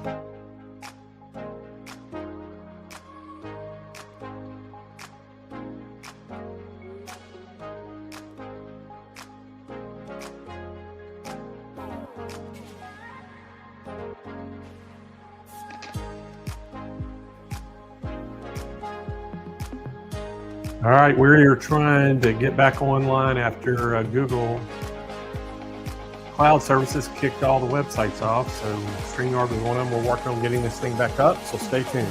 All right, we're here trying to get back online after Google Cloud Services kicked all the websites off. So StreamYard was one of them. We're working on getting this thing back up, so stay tuned.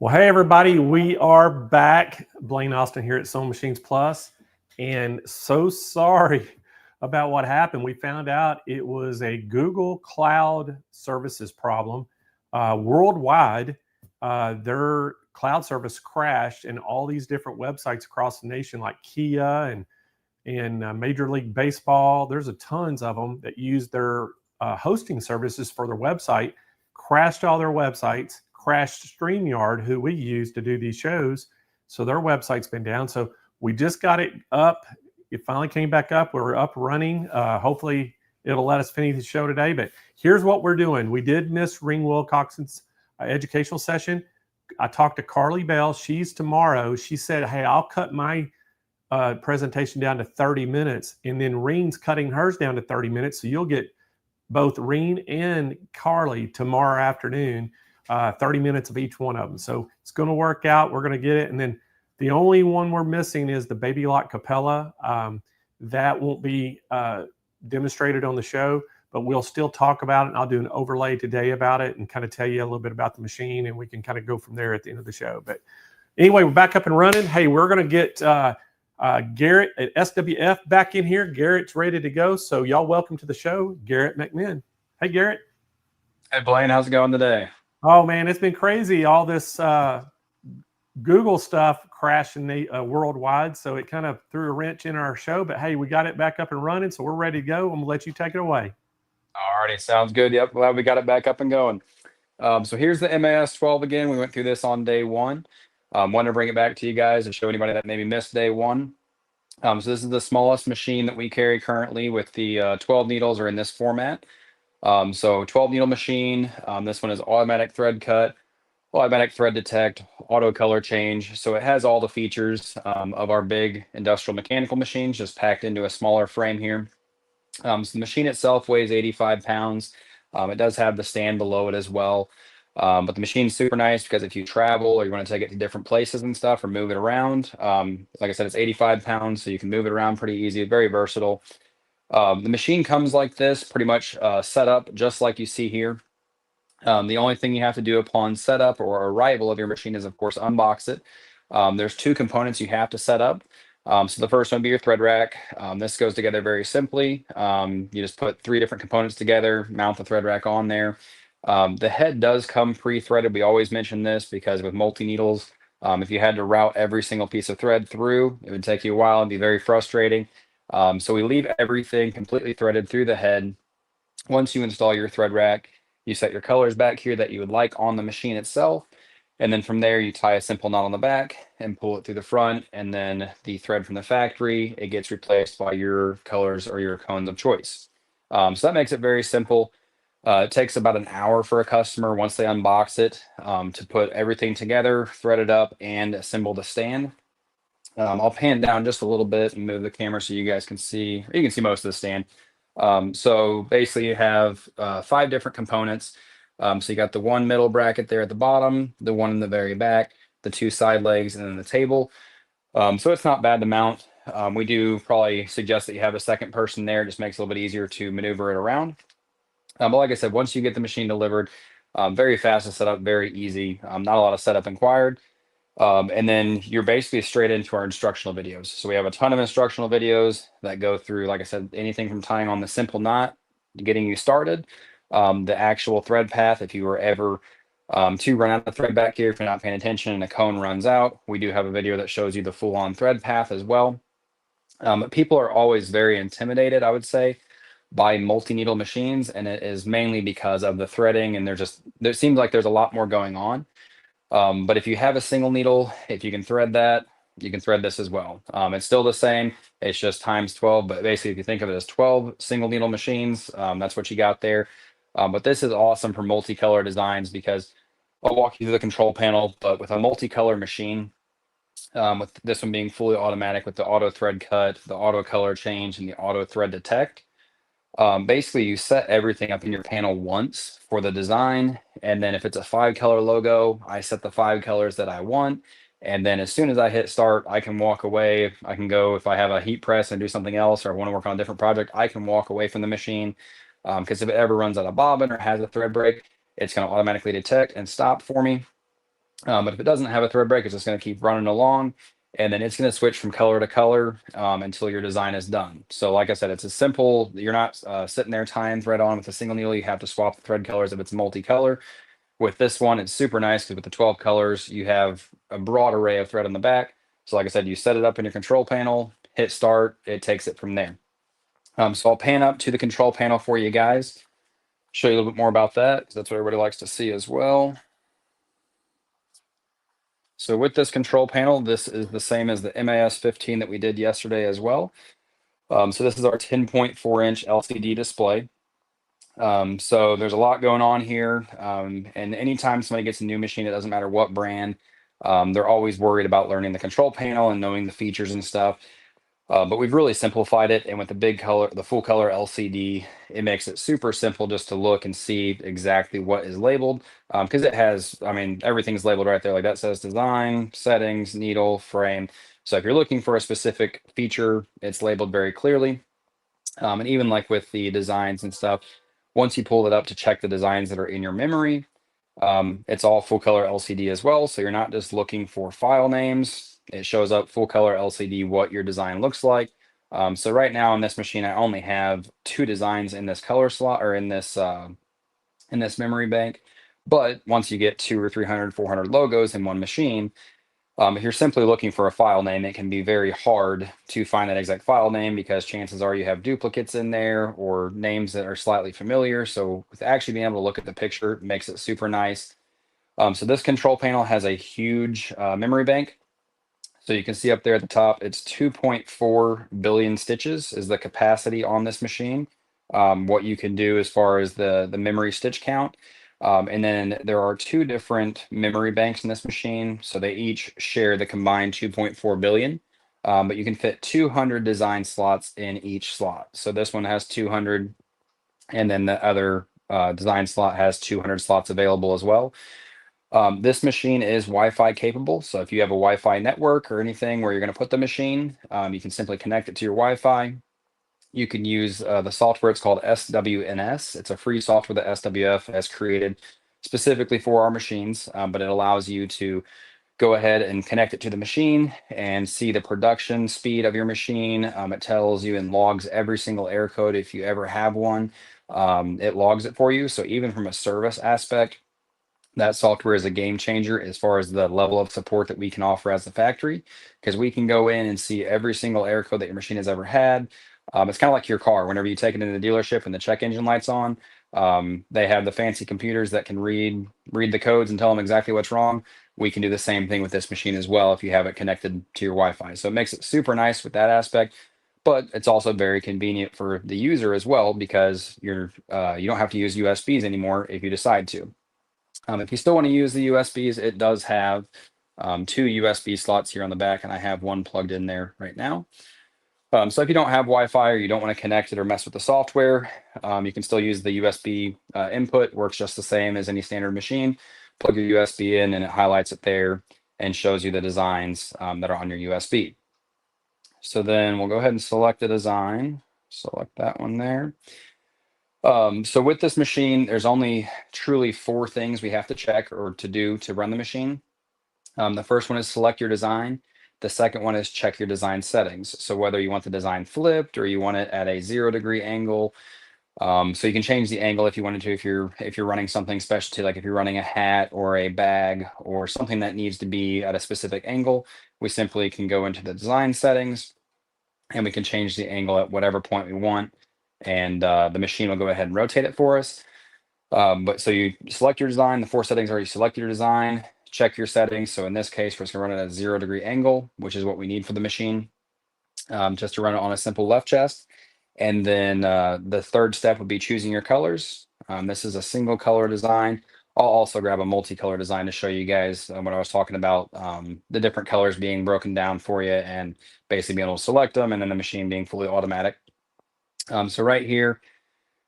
Well, hey everybody, we are back. Blaine Austin here at Sewing Machines Plus, and so sorry about what happened. We found out it was a Google Cloud Services problem worldwide. Their cloud service crashed, and all these different websites across the nation, like Kia and Major League Baseball, there's a tons of them that use their hosting services for their website, crashed all their websites, crashed StreamYard, who we use to do these shows. So their website's been down. So we just got it up. It finally came back up. We're up running. Hopefully it'll let us finish the show today. But here's what we're doing. We did miss Ring Wilcoxon's educational session. I talked to Carly Bell. She's tomorrow. She said, hey, I'll cut my presentation down to 30 minutes. And then Reen's cutting hers down to 30 minutes. So you'll get both Reen and Carly tomorrow afternoon, 30 minutes of each one of them. So it's going to work out. We're going to get it. And then the only one we're missing is the Baby Lock Capella. That won't be demonstrated on the show, but we'll still talk about it. And I'll do an overlay today about it and kind of tell you a little bit about the machine, and we can kind of go from there at the end of the show. But anyway, we're back up and running. Hey, we're going to get Garrett at SWF back in here. Garrett's ready to go. So y'all welcome to the show, Garrett McMinn. Hey, Garrett. Hey, Blaine, how's it going today? Oh, man, it's been crazy. All this Google stuff crashing worldwide. So it kind of threw a wrench in our show. But, hey, we got it back up and running, so we're ready to go. I'm going to let you take it away. Alrighty, sounds good. Yep, glad we got it back up and going. So here's the MAS 12 again. We went through this on day one. Wanted to bring it back to you guys to show anybody that maybe missed day one. So this is the smallest machine that we carry currently with the 12 needles are in this format. So 12 needle machine. This one is automatic thread cut, automatic thread detect, auto color change. So it has all the features of our big industrial mechanical machines just packed into a smaller frame here. So the machine itself weighs 85 pounds. It does have the stand below it as well. But the machine's super nice because if you travel or you want to take it to different places and stuff or move it around, like I said, it's 85 pounds, so you can move it around pretty easy, very versatile. The machine comes like this, pretty much set up just like you see here. The only thing you have to do upon setup or arrival of your machine is, of course, unbox it. There's two components you have to set up. So the first one would be your thread rack. This goes together very simply. You just put three different components together, mount the thread rack on there. The head does come pre-threaded. We always mention this because with multi-needles, if you had to route every single piece of thread through, it would take you a while and be very frustrating. So we leave everything completely threaded through the head. Once you install your thread rack, you set your colors back here that you would like on the machine itself. And then from there, you tie a simple knot on the back and pull it through the front. And then the thread from the factory, it gets replaced by your colors or your cones of choice. So that makes it very simple. It takes about an hour for a customer once they unbox it to put everything together, thread it up, and assemble the stand. I'll pan down just a little bit and move the camera so you guys can see, or you can see most of the stand. So basically you have 5 different components. So you got the one middle bracket there at the bottom, the one in the very back, the 2 side legs, and then the table. So it's not bad to mount. We do probably suggest that you have a second person there. It just makes it a little bit easier to maneuver it around. But like I said, once you get the machine delivered, very fast to set up, very easy. Not a lot of setup required. And then you're basically straight into our instructional videos. So we have a ton of instructional videos that go through, like I said, anything from tying on the simple knot, getting you started, the actual thread path. If you were ever to run out of thread back here, if you're not paying attention and a cone runs out, we do have a video that shows you the full on thread path as well. People are always very intimidated, I would say, by multi-needle machines, and it is mainly because of the threading, and there seems like there's a lot more going on. But if you have a single needle, if you can thread that, you can thread this as well. It's still the same. It's just times 12. But basically, if you think of it as 12 single needle machines, that's what you got there. But this is awesome for multicolor designs because I'll walk you through the control panel. But with a multicolor machine, with this one being fully automatic with the auto thread cut, the auto color change, and the auto thread detect, basically you set everything up in your panel once for the design, and then if it's a 5-color logo, I set the 5 colors that I want, and then as soon as I hit start, I can walk away. I can go, if I have a heat press and do something else, or I want to work on a different project, I can walk away from the machine, because if it ever runs out of bobbin or has a thread break, it's going to automatically detect and stop for me. But if it doesn't have a thread break, it's just going to keep running along, and then it's going to switch from color to color until your design is done. So like I said, it's a simple, you're not sitting there tying thread on with a single needle. You have to swap the thread colors if it's multicolor. With this one, it's super nice because with the 12 colors, you have a broad array of thread on the back. So like I said, you set it up in your control panel, hit start, it takes it from there. So I'll pan up to the control panel for you guys, show you a little bit more about that, because that's what everybody likes to see as well. So with this control panel, this is the same as the MAS 15 that we did yesterday as well. So this is our 10.4-inch LCD display. So there's a lot going on here. And anytime somebody gets a new machine, it doesn't matter what brand, they're always worried about learning the control panel and knowing the features and stuff. But we've really simplified it, and with the big color, the full color LCD, it makes it super simple just to look and see exactly what is labeled. Because it has, I mean, everything's labeled right there. Like that says design, settings, needle, frame. So if you're looking for a specific feature, it's labeled very clearly. And even like with the designs and stuff, once you pull it up to check the designs that are in your memory, it's all full color LCD as well. So you're not just looking for file names. It shows up full color LCD what your design looks like. So right now on this machine, I only have 2 designs in this color slot or in this memory bank. But once you get 200 or 300, 400 logos in one machine, if you're simply looking for a file name, it can be very hard to find that exact file name because chances are you have duplicates in there or names that are slightly familiar. So with actually being able to look at the picture makes it super nice. So this control panel has a huge memory bank. So you can see up there at the top, it's 2.4 billion stitches is the capacity on this machine. What you can do as far as the memory stitch count. And then there are 2 different memory banks in this machine. So they each share the combined 2.4 billion. But you can fit 200 design slots in each slot. So this one has 200, and then the other design slot has 200 slots available as well. This machine is Wi-Fi capable. So if you have a Wi-Fi network or anything where you're going to put the machine, you can simply connect it to your Wi-Fi. You can use the software. It's called SWNS. It's a free software that SWF has created specifically for our machines, but it allows you to go ahead and connect it to the machine and see the production speed of your machine. It tells you and logs every single error code. If you ever have one, it logs it for you. So even from a service aspect, that software is a game changer as far as the level of support that we can offer as the factory, because we can go in and see every single error code that your machine has ever had. It's kind of like your car. Whenever you take it into the dealership and the check engine light's on, they have the fancy computers that can read the codes and tell them exactly what's wrong. We can do the same thing with this machine as well if you have it connected to your Wi-Fi. So it makes it super nice with that aspect. But it's also very convenient for the user as well because you don't have to use USBs anymore if you decide to. If you still want to use the USBs, it does have 2 USB slots here on the back, and I have one plugged in there right now. So if you don't have Wi-Fi or you don't want to connect it or mess with the software, you can still use the USB input. Works just the same as any standard machine. Plug your USB in and it highlights it there and shows you the designs that are on your USB. So then we'll go ahead and select the design. Select that one there. So with this machine, there's only truly 4 things we have to check or to do to run the machine. The first one is select your design. The second one is check your design settings. So whether you want the design flipped or you want it at a 0-degree angle. So you can change the angle if you wanted to, if you're running something specialty, like if you're running a hat or a bag or something that needs to be at a specific angle, we simply can go into the design settings and we can change the angle at whatever point we want. And the machine will go ahead and rotate it for us. But so you select your design, the 4 settings are you select your design, check your settings. So in this case, we're just gonna run it at a 0-degree angle, which is what we need for the machine, just to run it on a simple left chest. And then the third step would be choosing your colors. This is a single color design. I'll also grab a multicolor design to show you guys what I was talking about, the different colors being broken down for you and basically being able to select them and then the machine being fully automatic. So right here,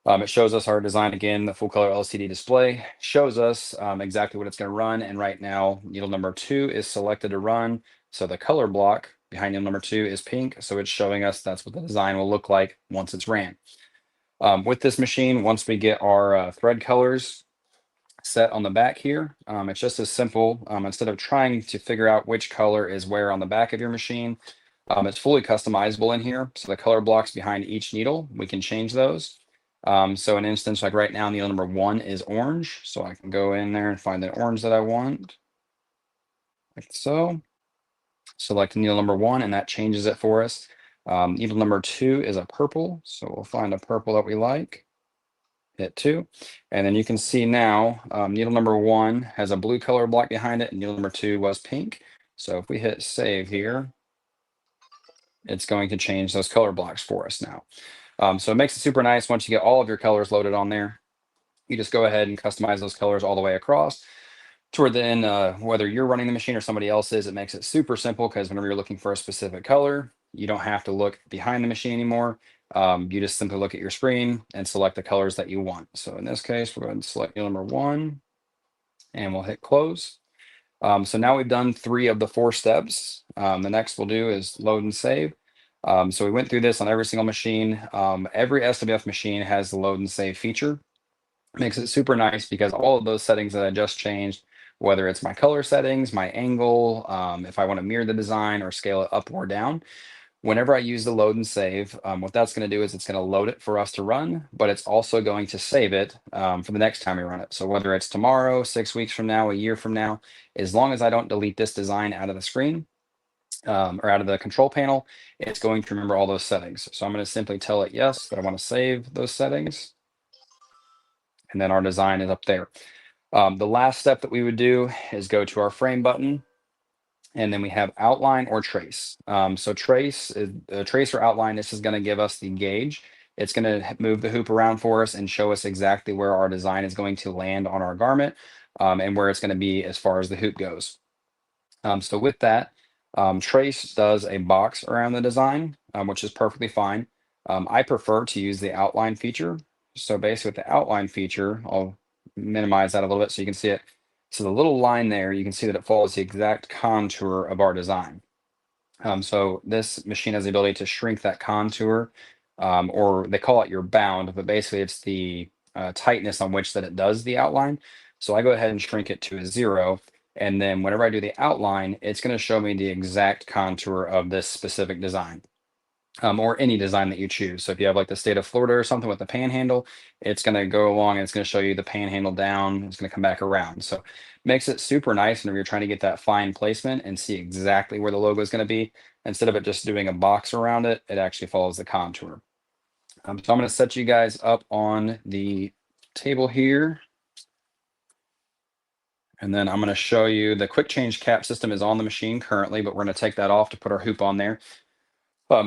it shows us our design again, the full color LCD display, shows us exactly what it's going to run. And right now, needle number 2 is selected to run. So the color block behind needle number 2 is pink. So it's showing us that's what the design will look like once it's ran. With this machine, once we get our thread colors set on the back here. It's just as simple. Instead of trying to figure out which color is where on the back of your machine, it's fully customizable in here. So the color blocks behind each needle, we can change those. So an instance like right now, needle number 1 is orange. So I can go in there and find the orange that I want, like so. Select needle number 1, and that changes it for us. Needle number 2 is a purple. So we'll find a purple that we like. Hit 2. And then you can see now, needle number 1 has a blue color block behind it, and needle number 2 was pink. So if we hit save here, it's going to change those color blocks for us now. So it makes it super nice once you get all of your colors loaded on there. You just go ahead and customize those colors all the way across. Toward the end, whether you're running the machine or somebody else is, it makes it super simple because whenever you're looking for a specific color, you don't have to look behind the machine anymore. You just simply look at your screen and select the colors that you want. So in this case, we're going to select needle number 1, and we'll hit close. So now we've done 3 of the 4 steps. The next we'll do is load and save. So we went through this on every single machine. Every SWF machine has the load and save feature. Makes it super nice because all of those settings that I just changed, whether it's my color settings, my angle, if I want to mirror the design or scale it up or down, whenever I use the load and save, what that's going to do is it's going to load it for us to run, but it's also going to save it for the next time we run it. So whether it's tomorrow, 6 weeks from now, a year from now, as long as I don't delete this design out of the screen or out of the control panel, it's going to remember all those settings. So I'm going to simply tell it yes, that I want to save those settings. And then our design is up there. The last step that we would do is go to our frame button, and then we have outline or trace. So trace or outline. This is going to give us the gauge. It's going to move the hoop around for us and show us exactly where our design is going to land on our garment, and where it's going to be as far as the hoop goes. So with that, trace does a box around the design, which is perfectly fine. I prefer to use the outline feature. So basically with the outline feature, I'll minimize that a little bit so you can see it. So the little line there, you can see that it follows the exact contour of our design. So this machine has the ability to shrink that contour, or they call it your bound, but basically it's the tightness on which that it does the outline. So I go ahead and shrink it to a 0. And then whenever I do the outline, it's going to show me the exact contour of this specific design. Or any design that you choose. So if you have like the state of Florida or something with the panhandle, it's going to go along and it's going to show you the panhandle down. It's going to come back around. So makes it super nice whenever you're trying to get that fine placement and see exactly where the logo is going to be. Instead of it just doing a box around it, it actually follows the contour. So I'm going to set you guys up on the table here. And then I'm going to show you the quick change cap system is on the machine currently, but we're going to take that off to put our hoop on there.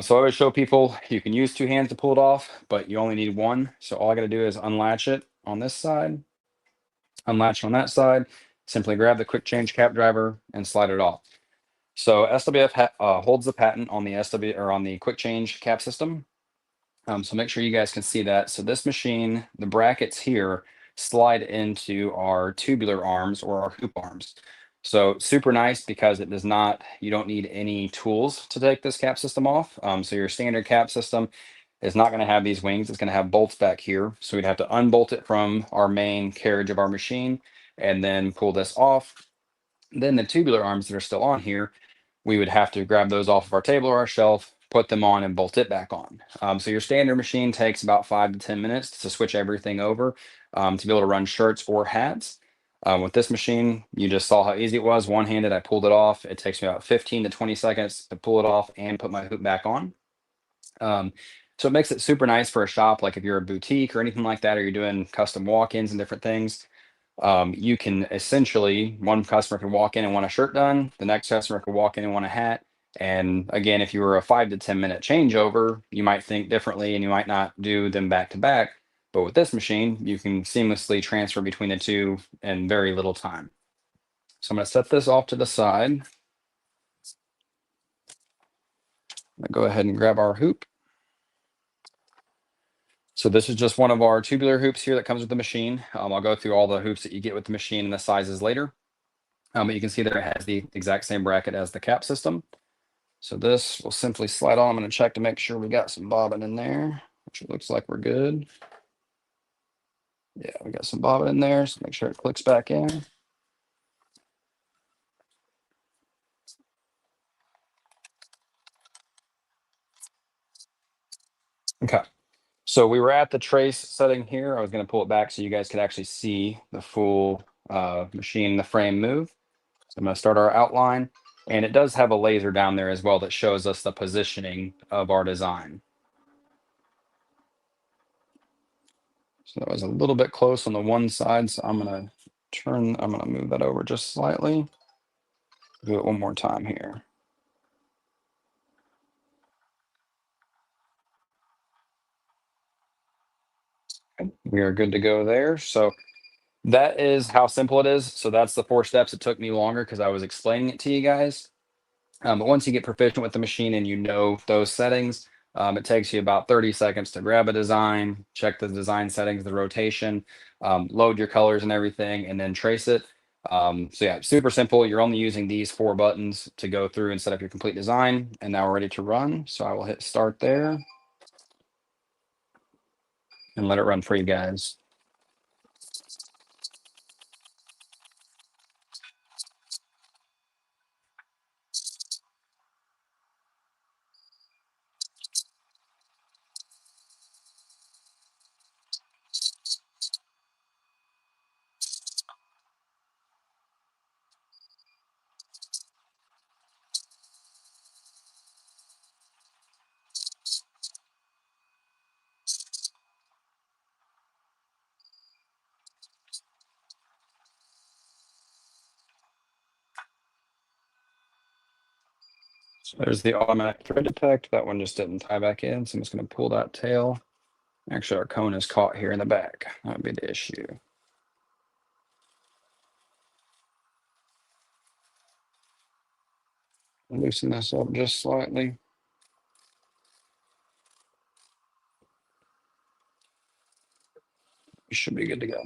So I always show people you can use 2 hands to pull it off, but you only need 1. So all I got to do is unlatch it on this side, unlatch on that side, simply grab the quick change cap driver and slide it off. So SWF holds the patent on the on the quick change cap system. So make sure you guys can see that. So this machine, the brackets here slide into our tubular arms or our hoop arms. So super nice because it does not, you don't need any tools to take this cap system off. So your standard cap system is not going to have these wings. It's going to have bolts back here. So we'd have to unbolt it from our main carriage of our machine and then pull this off. Then the tubular arms that are still on here, we would have to grab those off of our table or our shelf, put them on and bolt it back on. So your standard machine takes about 5 to 10 minutes to switch everything over to be able to run shirts or hats. With this machine, you just saw how easy it was. One-handed, I pulled it off. It takes me about 15 to 20 seconds to pull it off and put my hoop back on. So it makes it super nice for a shop, like if you're a boutique or anything like that, or you're doing custom walk-ins and different things. You can essentially, one customer can walk in and want a shirt done. The next customer can walk in and want a hat. And again, if you were a 5 to 10 minute changeover, you might think differently and you might not do them back to back. But with this machine, you can seamlessly transfer between the two in very little time. So I'm going to set this off to the side. I'm going to go ahead and grab our hoop. So this is just one of our tubular hoops here that comes with the machine. I'll go through all the hoops that you get with the machine and the sizes later. But you can see there it has the exact same bracket as the cap system. So this will simply slide on. I'm going to check to make sure we got some bobbin in there, which looks like we're good. Yeah, we got some bobbin in there, so make sure it clicks back in. Okay. So we were at the trace setting here. I was going to pull it back so you guys could actually see the full machine, the frame move. So I'm going to start our outline, and it does have a laser down there as well that shows us the positioning of our design. So that was a little bit close on the one side, so I'm going to move that over just slightly. Do it one more time here. Okay, we are good to go there. So that is how simple it is. So that's the 4 steps. It took me longer because I was explaining it to you guys. But once you get proficient with the machine and you know those settings, it takes you about 30 seconds to grab a design, check the design settings, the rotation, load your colors and everything, and then trace it. So yeah, super simple. You're only using these 4 buttons to go through and set up your complete design. And now we're ready to run. So I will hit start there and let it run for you guys. So there's the automatic thread detect. That one just didn't tie back in. So I'm just going to pull that tail. Actually, our cone is caught here in the back. That would be the issue. Loosen this up just slightly. We should be good to go.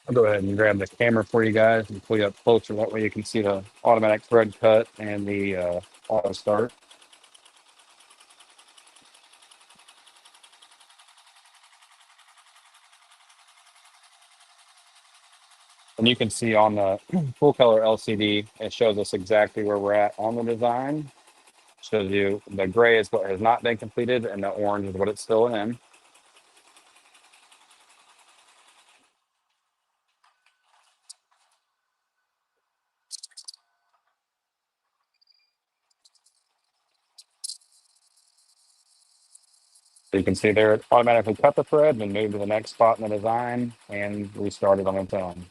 I'll go ahead and grab the camera for you guys and pull you up closer. That way you can see the automatic thread cut and the auto start. And you can see on the full color LCD, it shows us exactly where we're at on the design. Shows you the gray is what has not been completed and the orange is what it's still in. So you can see there, it automatically cut the thread and moved to the next spot in the design and restarted on its own.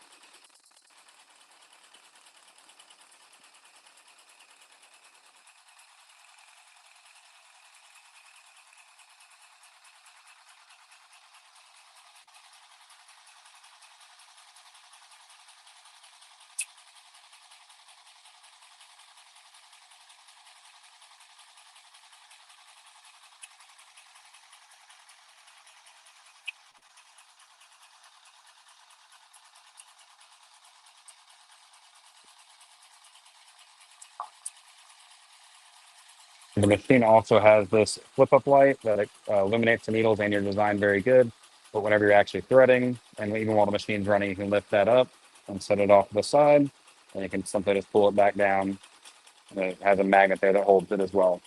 The machine also has this flip up light that illuminates the needles and your design very good. But whenever you're actually threading, and even while the machine's running, you can lift that up and set it off to the side. and you can simply just pull it back down. And it has a magnet there that holds it as well.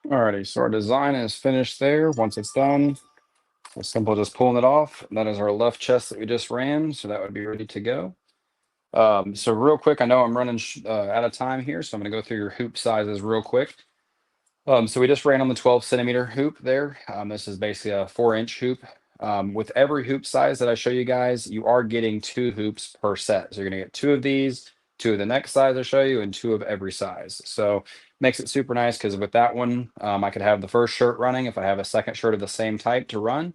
Alrighty, so our design is finished there. Once it's done, it's simple just pulling it off. That is our left chest that we just ran, so that would be ready to go. So real quick, I know I'm running out of time here, so I'm going to go through your hoop sizes real quick. So we just ran on the 12 centimeter hoop there. This is basically a 4-inch hoop. With every hoop size that I show you guys, you are getting 2 hoops per set. So you're gonna get 2 of these, 2 of the next size I show you, and 2 of every size. So makes it super nice because with that one, I could have the first shirt running. If I have a second shirt of the same type to run,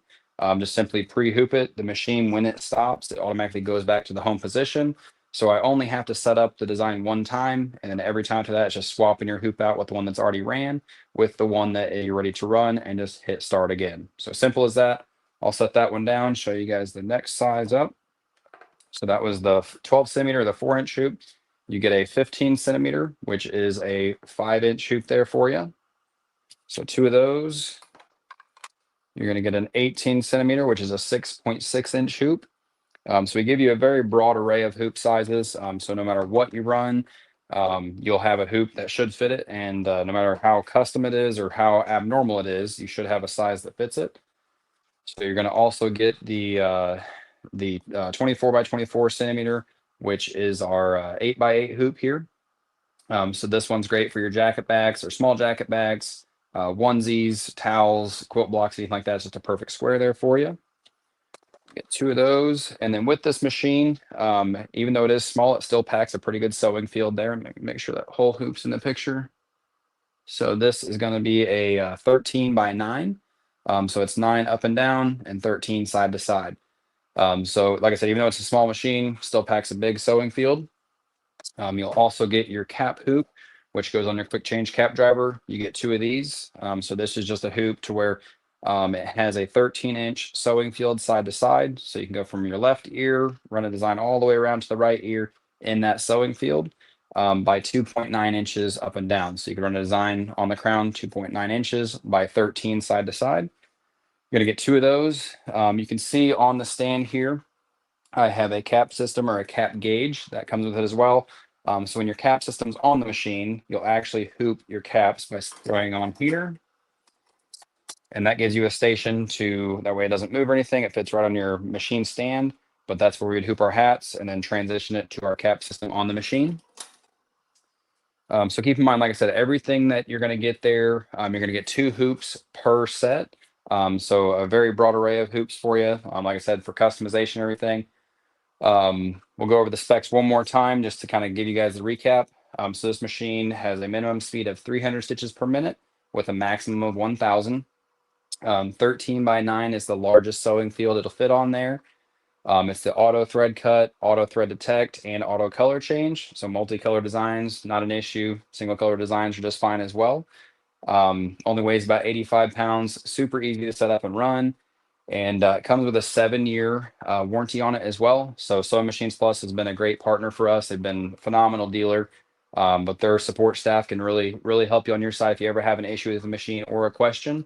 just simply pre-hoop it. The machine, when it stops, it automatically goes back to the home position. So I only have to set up the design one time, and then every time after that, it's just swapping your hoop out with the one that's already ran with the one that you're ready to run and just hit start again. So simple as that. I'll set that one down, show you guys the next size up. So that was the 12 centimeter, the 4-inch hoop. You get a 15 centimeter, which is a 5-inch hoop there for you. So 2 of those. You're going to get an 18 centimeter, which is a 6.6-inch hoop. So we give you a very broad array of hoop sizes. So no matter what you run, you'll have a hoop that should fit it. And no matter how custom it is or how abnormal it is, you should have a size that fits it. So you're going to also get the 24 by 24 centimeter, which is our 8 by 8 hoop here. So this one's great for your jacket bags or small jacket bags, onesies, towels, quilt blocks, anything like that. It's just a perfect square there for you. Get 2 of those. And then with this machine, even though it is small, it still packs a pretty good sewing field there. Make sure that whole hoop's in the picture. So this is going to be a 13 by 9. So it's 9 up and down and 13 side to side. So like I said, even though it's a small machine, still packs a big sewing field. You'll also get your cap hoop, which goes on your quick change cap driver. You get 2 of these. So this is just a hoop to where it has a 13-inch sewing field side to side. So you can go from your left ear, run a design all the way around to the right ear in that sewing field. by 2.9 inches up and down. So you can run a design on the crown, 2.9 inches by 13 side to side. You're gonna get 2 of those. You can see on the stand here, I have a cap system or a cap gauge that comes with it as well. So when your cap system's on the machine, you'll actually hoop your caps by throwing on here. And that gives you a station that way it doesn't move or anything. It fits right on your machine stand, but that's where we'd hoop our hats and then transition it to our cap system on the machine. So keep in mind, like I said, everything that you're going to get there, you're going to get 2 hoops per set. So a very broad array of hoops for you. Like I said, for customization and everything. We'll go over the specs one more time just to kind of give you guys a recap. So this machine has a minimum speed of 300 stitches per minute with a maximum of 1,000. 13 by 9 is the largest sewing field it'll fit on there. It's the auto thread cut, auto thread detect, and auto color change. So multicolor designs, not an issue. Single color designs are just fine as well. Only weighs about 85 pounds, super easy to set up and run. And it comes with a 7-year warranty on it as well. So Sewing Machines Plus has been a great partner for us. They've been a phenomenal dealer. But their support staff can really help you on your side if you ever have an issue with the machine or a question.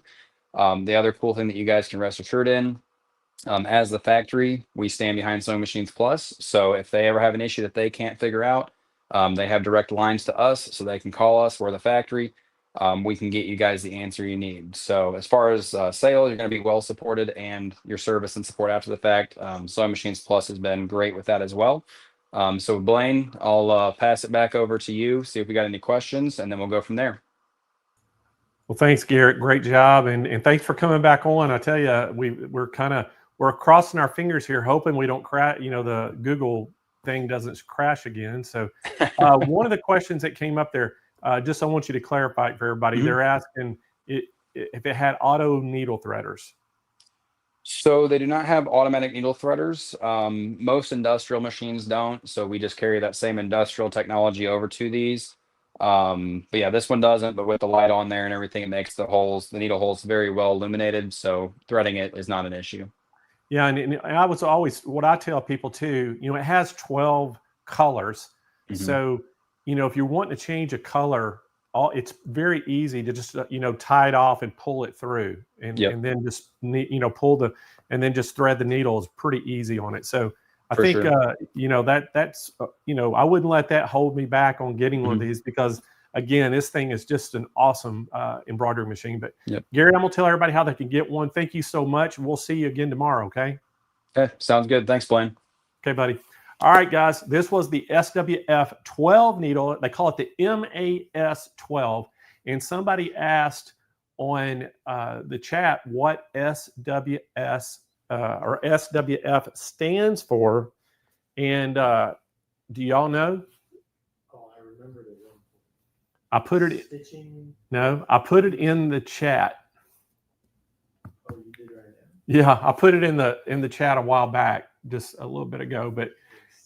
The other cool thing that you guys can rest assured in, as the factory, we stand behind Sewing Machines Plus. So if they ever have an issue that they can't figure out, they have direct lines to us, so they can call us. We're the factory. We can get you guys the answer you need. So as far as sales, you're going to be well supported, and your service and support after the fact. Sewing Machines Plus has been great with that as well. So Blaine, I'll pass it back over to you, see if we got any questions, and then we'll go from there. Well, thanks, Garrett. Great job, and thanks for coming back on. I tell you, we're crossing our fingers here, hoping we don't crash. The Google thing doesn't crash again. So, one of the questions that came up there, just I want you to clarify it for everybody. Mm-hmm. They're asking if it had auto needle threaders. So they do not have automatic needle threaders. Most industrial machines don't. So we just carry that same industrial technology over to these. But yeah, this one doesn't. But with the light on there and everything, it makes the needle holes very well illuminated. So threading it is not an issue. Yeah, and I was always, what I tell people too, it has 12 colors. Mm-hmm. So, if you're wanting to change a color, it's very easy to just, tie it off and pull it through, and then just, and then just thread the needle is pretty easy on it. So I think, that's, I wouldn't let that hold me back on getting one of these, because again, this thing is just an awesome embroidery machine. But Garrett, I'm going to tell everybody how they can get one. Thank you so much. We'll see you again tomorrow. Okay. Okay. Sounds good. Thanks, Blaine. Okay, buddy. All right, guys. This was the SWF 12 needle. They call it the MAS 12. And somebody asked on the chat what SWS or SWF stands for. And do y'all know? Oh, I remember it. I put it Stitching. No, I put it in the chat. Oh, you did right now. Yeah, I put it in the chat a while back, just a little bit ago. But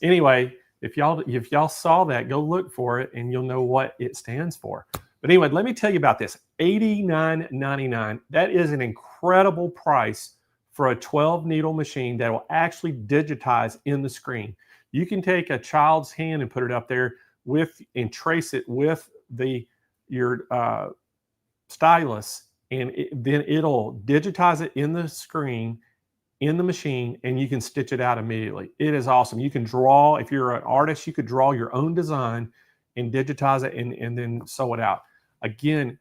anyway, if y'all saw that, go look for it and you'll know what it stands for. But anyway, let me tell you about this. $89.99. That is an incredible price for a 12 needle machine that will actually digitize in the screen. You can take a child's hand and put it up there and trace it with your stylus, and then it'll digitize it in the screen in the machine, and you can stitch it out immediately. It is awesome. You can draw, if you're an artist, you could draw your own design and digitize it and then sew it out. Again,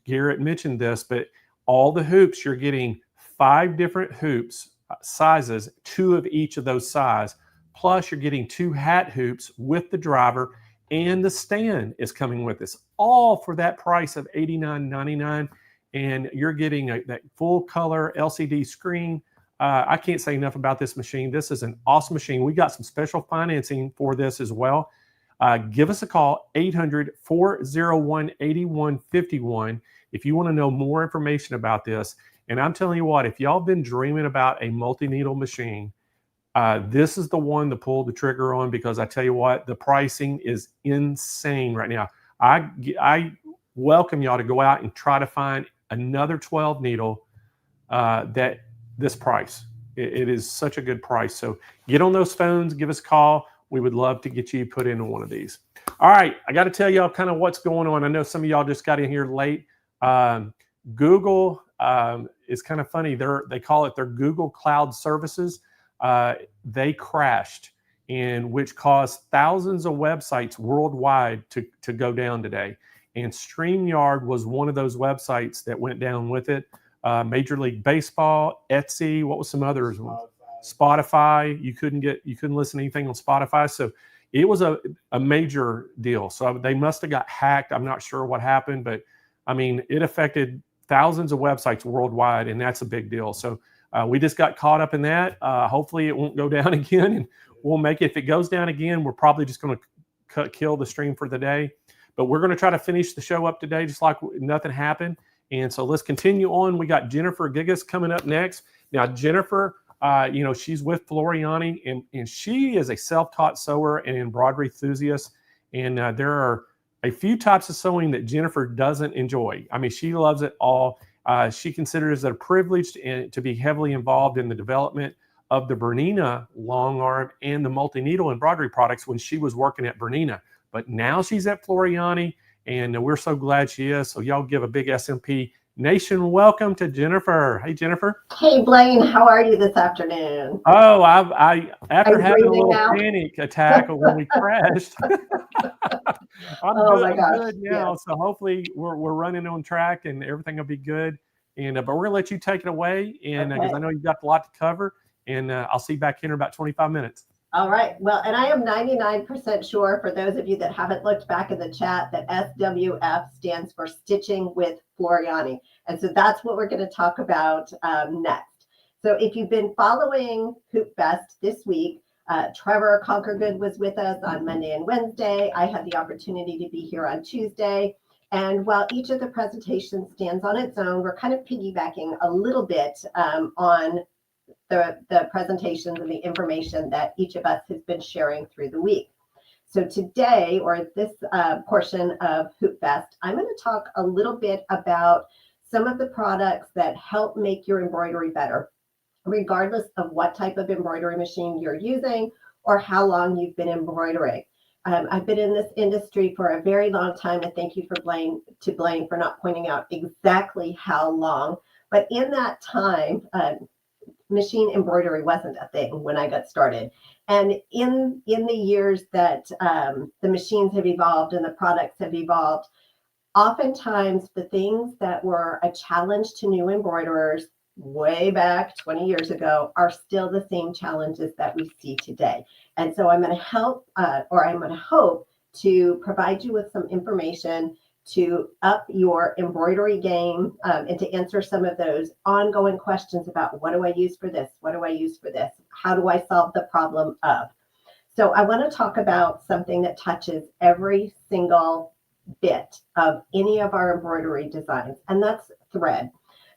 Garrett mentioned this, but all the hoops, you're getting 5 different hoops sizes, 2 of each of those size, plus you're getting 2 hat hoops with the driver, and the stand is coming with this, all for that price of $89.99. And you're getting that full color LCD screen. I can't say enough about this machine. This is an awesome machine. We got some special financing for this as well. Give us a call, 800-401-8151, if you want to know more information about this. And I'm telling you what, if y'all been dreaming about a multi-needle machine, this is the one to pull the trigger on, because I tell you what, the pricing is insane right now. I welcome y'all to go out and try to find another 12 needle that this price. It is such a good price. So get on those phones, give us a call. We would love to get you put into one of these. All right, I got to tell y'all kind of what's going on. I know some of y'all just got in here late. Google is kind of funny. They call it their Google Cloud Services. They crashed, and which caused thousands of websites worldwide to go down today. And StreamYard was one of those websites that went down with it. Major League Baseball, Etsy, what was some others? Spotify. You couldn't listen to anything on Spotify. So it was a major deal. So they must have got hacked. I'm not sure what happened, but I mean, it affected thousands of websites worldwide, and that's a big deal. So we just got caught up in that. Hopefully it won't go down again, and we'll make it. If it goes down again, we're probably just going to kill the stream for the day. But we're going to try to finish the show up today just like nothing happened. And so let's continue on. We got Jennifer Gigas coming up next. Now, Jennifer, she's with Floriani, and she is a self-taught sewer and embroidery enthusiast. And there are a few types of sewing that Jennifer doesn't enjoy. I mean, she loves it all. She considers it a privilege to be heavily involved in the development of the Bernina long arm and the multi-needle embroidery products when she was working at Bernina. But now she's at Floriani, and we're so glad she is. So y'all give a big SMP Nation welcome to Jennifer. Hey, Jennifer. Hey, Blaine, how are you this afternoon? Oh, I after having a little now? panic attack when we crashed. I'm good now. Yes. So hopefully we're running on track and everything will be good. And but we're gonna let you take it away, and because I know you've got a lot to cover, and I'll see you back here in about 25 minutes. All right. Well, and I am 99% sure, for those of you that haven't looked back in the chat, that SWF stands for Stitching with Floriani. And so that's what we're going to talk about next. So if you've been following Hoop Fest this week, Trevor Conquergood was with us on Monday and Wednesday. I had the opportunity to be here on Tuesday. And while each of the presentations stands on its own, we're kind of piggybacking a little bit on the presentations and the information that each of us has been sharing through the week. So today, or this portion of Hoop Fest, I'm going to talk a little bit about some of the products that help make your embroidery better, regardless of what type of embroidery machine you're using or how long you've been embroidering. I've been in this industry for a very long time, and thank you to Blaine for not pointing out exactly how long. But in that time, machine embroidery wasn't a thing when I got started. And in the years that the machines have evolved and the products have evolved, oftentimes the things that were a challenge to new embroiderers way back 20 years ago are still the same challenges that we see today. And so I'm going to help, or I'm going to hope to provide you with some information to up your embroidery game and to answer some of those ongoing questions about what do I use for this? What do I use for this? How do I solve the problem of? So I want to talk about something that touches every single bit of any of our embroidery designs, and that's thread.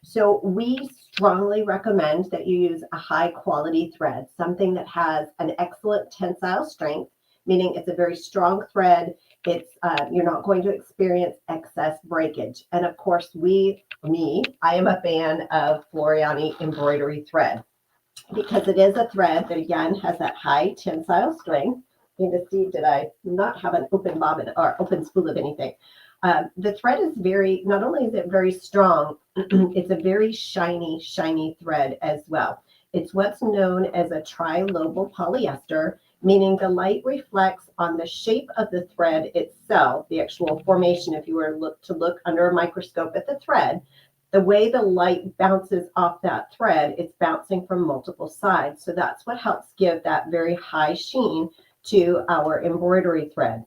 So we strongly recommend that you use a high quality thread, something that has an excellent tensile strength, meaning it's a very strong thread. It's you're not going to experience excess breakage. And of course, I am a fan of Floriani embroidery thread because it is a thread that again has that high tensile strength. You can see, did I not have an open bobbin or open spool of anything? The thread is not only is it very strong, it's a very shiny thread as well. It's what's known as a trilobal polyester, meaning the light reflects on the shape of the thread itself, the actual formation. If you were to look under a microscope at the thread, the way the light bounces off that thread, it's bouncing from multiple sides. So that's what helps give that very high sheen to our embroidery thread.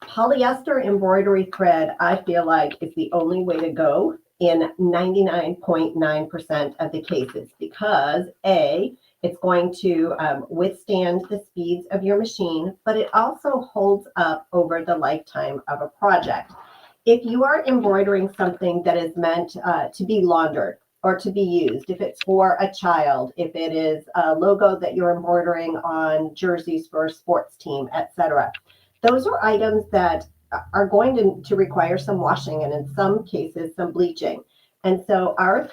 Polyester embroidery thread, I feel like, is the only way to go in 99.9% of the cases because A, it's going to withstand the speeds of your machine, but it also holds up over the lifetime of a project. If you are embroidering something that is meant to be laundered or to be used, if it's for a child, if it is a logo that you're embroidering on jerseys for a sports team, etc., those are items that are going to require some washing and in some cases some bleaching. And so our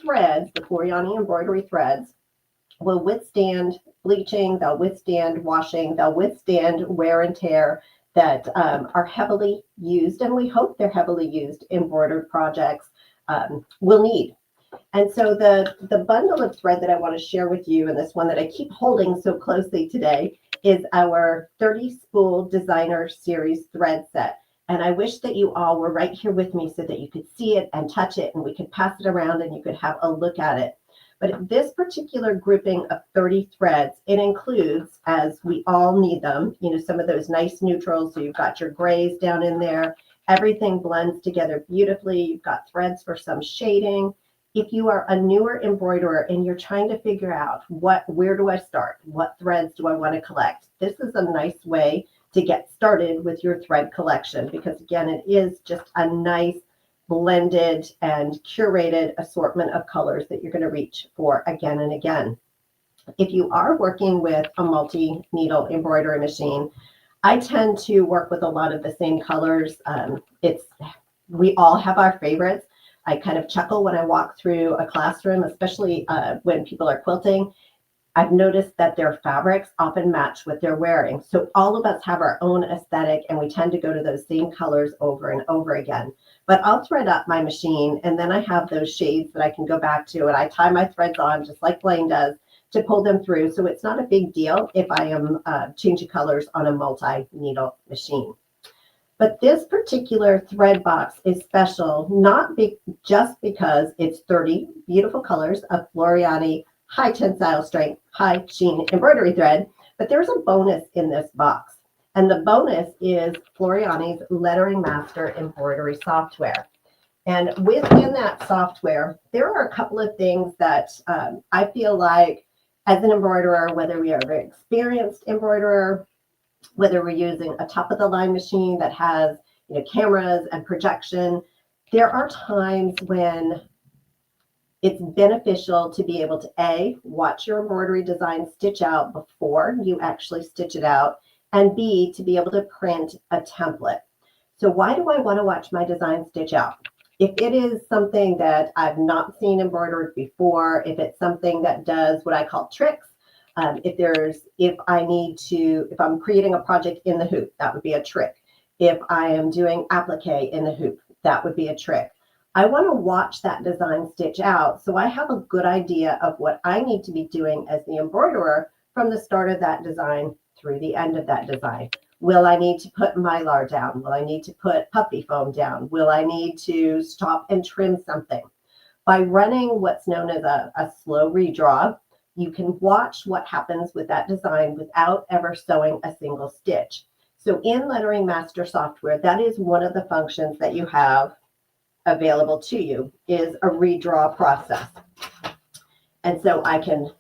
threads, the Floriani embroidery threads, will withstand bleaching, they'll withstand washing, they'll withstand wear and tear. that are heavily used, and we hope they're heavily used embroidered projects will need. And so the bundle of thread that I want to share with you, and this one that I keep holding so closely today, is our 30 spool designer series thread set. And I wish that you all were right here with me so that you could see it and touch it, and we could pass it around and you could have a look at it. But this particular grouping of 30 threads, it includes, as we all need them, you know, some of those nice neutrals. So you've got your grays down in there. Everything blends together beautifully. You've got threads for some shading. If you are a newer embroiderer and you're trying to figure out where do I start? What threads do I want to collect? This is a nice way to get started with your thread collection, because again, it is just a nice blended and curated assortment of colors that you're going to reach for again and again. If you are working with a multi-needle embroidery machine, I tend to work with a lot of the same colors. We all have our favorites. I kind of chuckle when I walk through a classroom, especially when people are quilting. I've noticed that their fabrics often match what they're wearing. So all of us have our own aesthetic, and we tend to go to those same colors over and over again. But I'll thread up my machine, and then I have those shades that I can go back to, and I tie my threads on just like Blaine does to pull them through. So it's not a big deal if I am changing colors on a multi-needle machine. But this particular thread box is special, just because it's 30 beautiful colors of Floriani high tensile strength, high sheen embroidery thread, but there's a bonus in this box. And the bonus is Floriani's Lettering Master embroidery software. And within that software, there are a couple of things that I feel like as an embroiderer, whether we are a very experienced embroiderer, whether we're using a top of the line machine that has, you know, cameras and projection, there are times when it's beneficial to be able to watch your embroidery design stitch out before you actually stitch it out, and B, to be able to print a template. So why do I want to watch my design stitch out? If it is something that I've not seen embroidered before, if it's something that does what I call tricks, if I'm creating a project in the hoop, that would be a trick. If I am doing applique in the hoop, that would be a trick. I want to watch that design stitch out so I have a good idea of what I need to be doing as the embroiderer from the start of that design through the end of that design. Will I need to put mylar down? Will I need to put puppy foam down? Will I need to stop and trim something? By running what's known as a slow redraw, you can watch what happens with that design without ever sewing a single stitch. So in Lettering Master software, that is one of the functions that you have available to you, is a redraw process. And so I can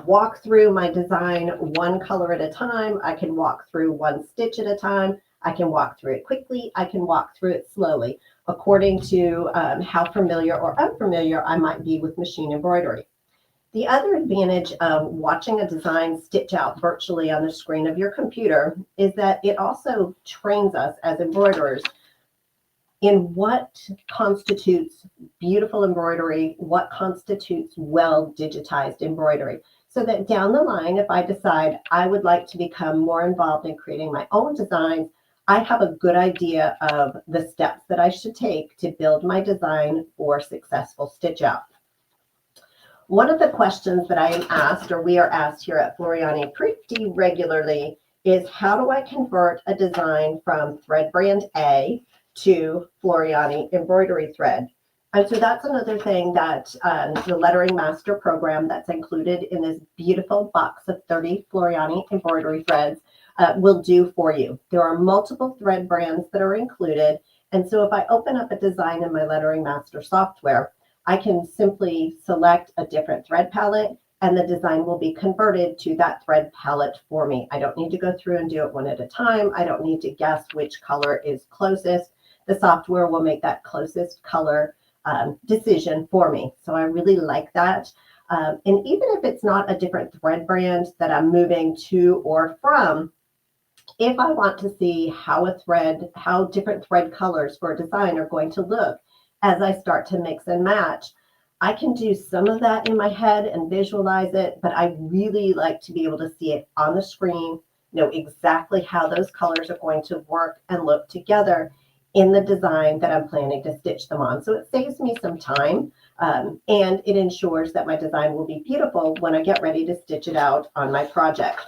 walk through my design one color at a time. I can walk through one stitch at a time. I can walk through it quickly. I can walk through it slowly, according to how familiar or unfamiliar I might be with machine embroidery. The other advantage of watching a design stitch out virtually on the screen of your computer is that it also trains us as embroiderers in what constitutes beautiful embroidery, what constitutes well digitized embroidery. So that down the line, if I decide I would like to become more involved in creating my own designs, I have a good idea of the steps that I should take to build my design for successful stitch out. One of the questions that I am asked, or we are asked here at Floriani pretty regularly, is how do I convert a design from thread brand A to Floriani embroidery thread? And so that's another thing that the Lettering Master program that's included in this beautiful box of 30 Floriani embroidery threads will do for you. There are multiple thread brands that are included. And so if I open up a design in my Lettering Master software, I can simply select a different thread palette, and the design will be converted to that thread palette for me. I don't need to go through and do it one at a time. I don't need to guess which color is closest. The software will make that closest color decision for me. So I really like that. And even if it's not a different thread brand that I'm moving to or from, if I want to see how different thread colors for a design are going to look as I start to mix and match, I can do some of that in my head and visualize it, but I really like to be able to see it on the screen know exactly how those colors are going to work and look together in the design that I'm planning to stitch them on. So it saves me some time, and it ensures that my design will be beautiful when I get ready to stitch it out on my project.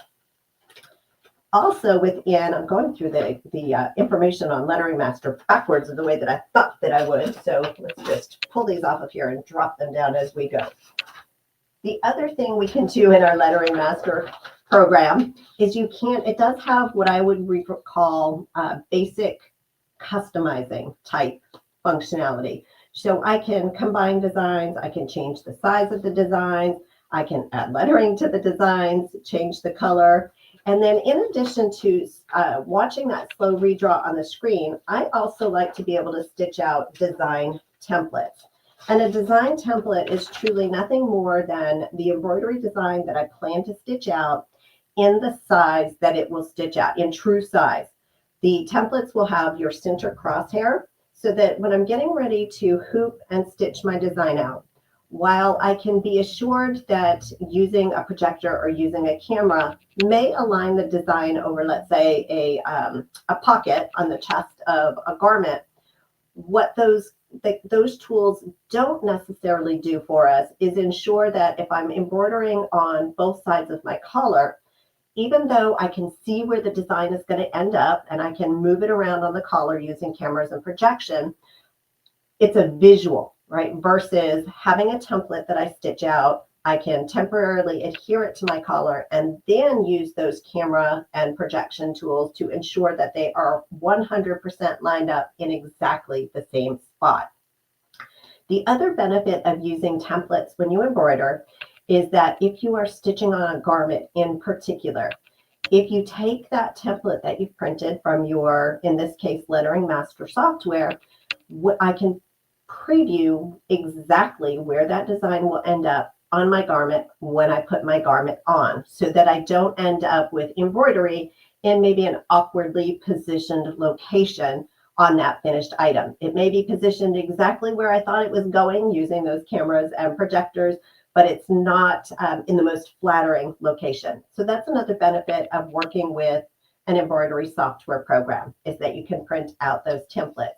Also within, I'm going through the information on Lettering Master backwards of the way that I thought that I would. So let's just pull these off of here and drop them down as we go. The other thing we can do in our Lettering Master program is it does have what I would call basic customizing type functionality. So I can combine designs, I can change the size of the designs, I can add lettering to the designs, change the color. And then in addition to watching that slow redraw on the screen, I also like to be able to stitch out design templates. And a design template is truly nothing more than the embroidery design that I plan to stitch out in the size that it will stitch out, in true size. The templates will have your center crosshair so that when I'm getting ready to hoop and stitch my design out, while I can be assured that using a projector or using a camera may align the design over, let's say, a pocket on the chest of a garment, what those tools don't necessarily do for us is ensure that if I'm embroidering on both sides of my collar, even though I can see where the design is going to end up and I can move it around on the collar using cameras and projection, it's a visual, right? Versus having a template that I stitch out, I can temporarily adhere it to my collar and then use those camera and projection tools to ensure that they are 100% lined up in exactly the same spot. The other benefit of using templates when you embroider is that if you are stitching on a garment in particular, if you take that template that you've printed from your, in this case, Lettering Master software, I can preview exactly where that design will end up on my garment when I put my garment on, so that I don't end up with embroidery in maybe an awkwardly positioned location on that finished item. It may be positioned exactly where I thought it was going using those cameras and projectors, but it's not in the most flattering location. So that's another benefit of working with an embroidery software program, is that you can print out those templates.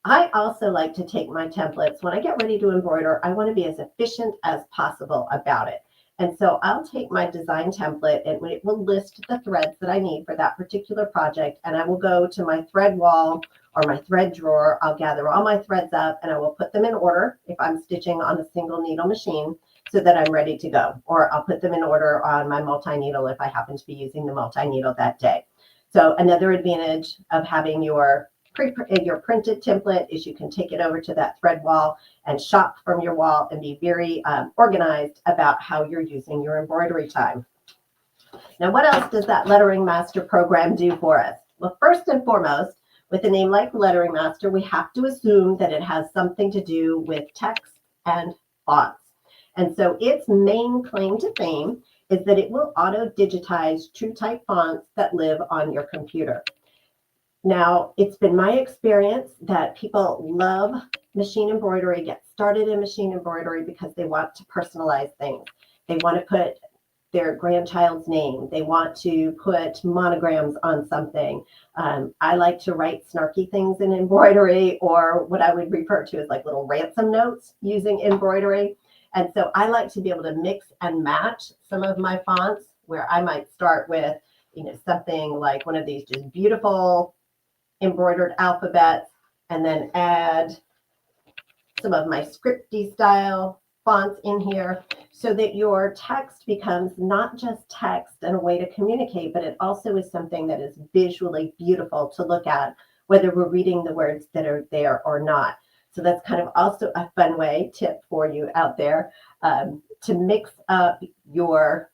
I also like to take my templates, when I get ready to embroider, I want to be as efficient as possible about it. And so I'll take my design template and it will list the threads that I need for that particular project. And I will go to my thread wall or my thread drawer. I'll gather all my threads up and I will put them in order if I'm stitching on a single needle machine, so that I'm ready to go. Or I'll put them in order on my multi-needle if I happen to be using the multi-needle that day. So another advantage of having your printed template is you can take it over to that thread wall and shop from your wall and be very organized about how you're using your embroidery time. Now, what else does that Lettering Master program do for us? Well, first and foremost, with a name like Lettering Master, we have to assume that it has something to do with text and fonts. And so its main claim to fame is that it will auto-digitize true type fonts that live on your computer. Now, it's been my experience that people love machine embroidery, get started in machine embroidery because they want to personalize things. They want to put their grandchild's name. They want to put monograms on something. I like to write snarky things in embroidery, or what I would refer to as like little ransom notes using embroidery. And so I like to be able to mix and match some of my fonts, where I might start with, something like one of these just beautiful embroidered alphabets, and then add some of my scripty style fonts in here, so that your text becomes not just text and a way to communicate, but it also is something that is visually beautiful to look at, whether we're reading the words that are there or not. So that's kind of also a fun tip for you out there, to mix up your,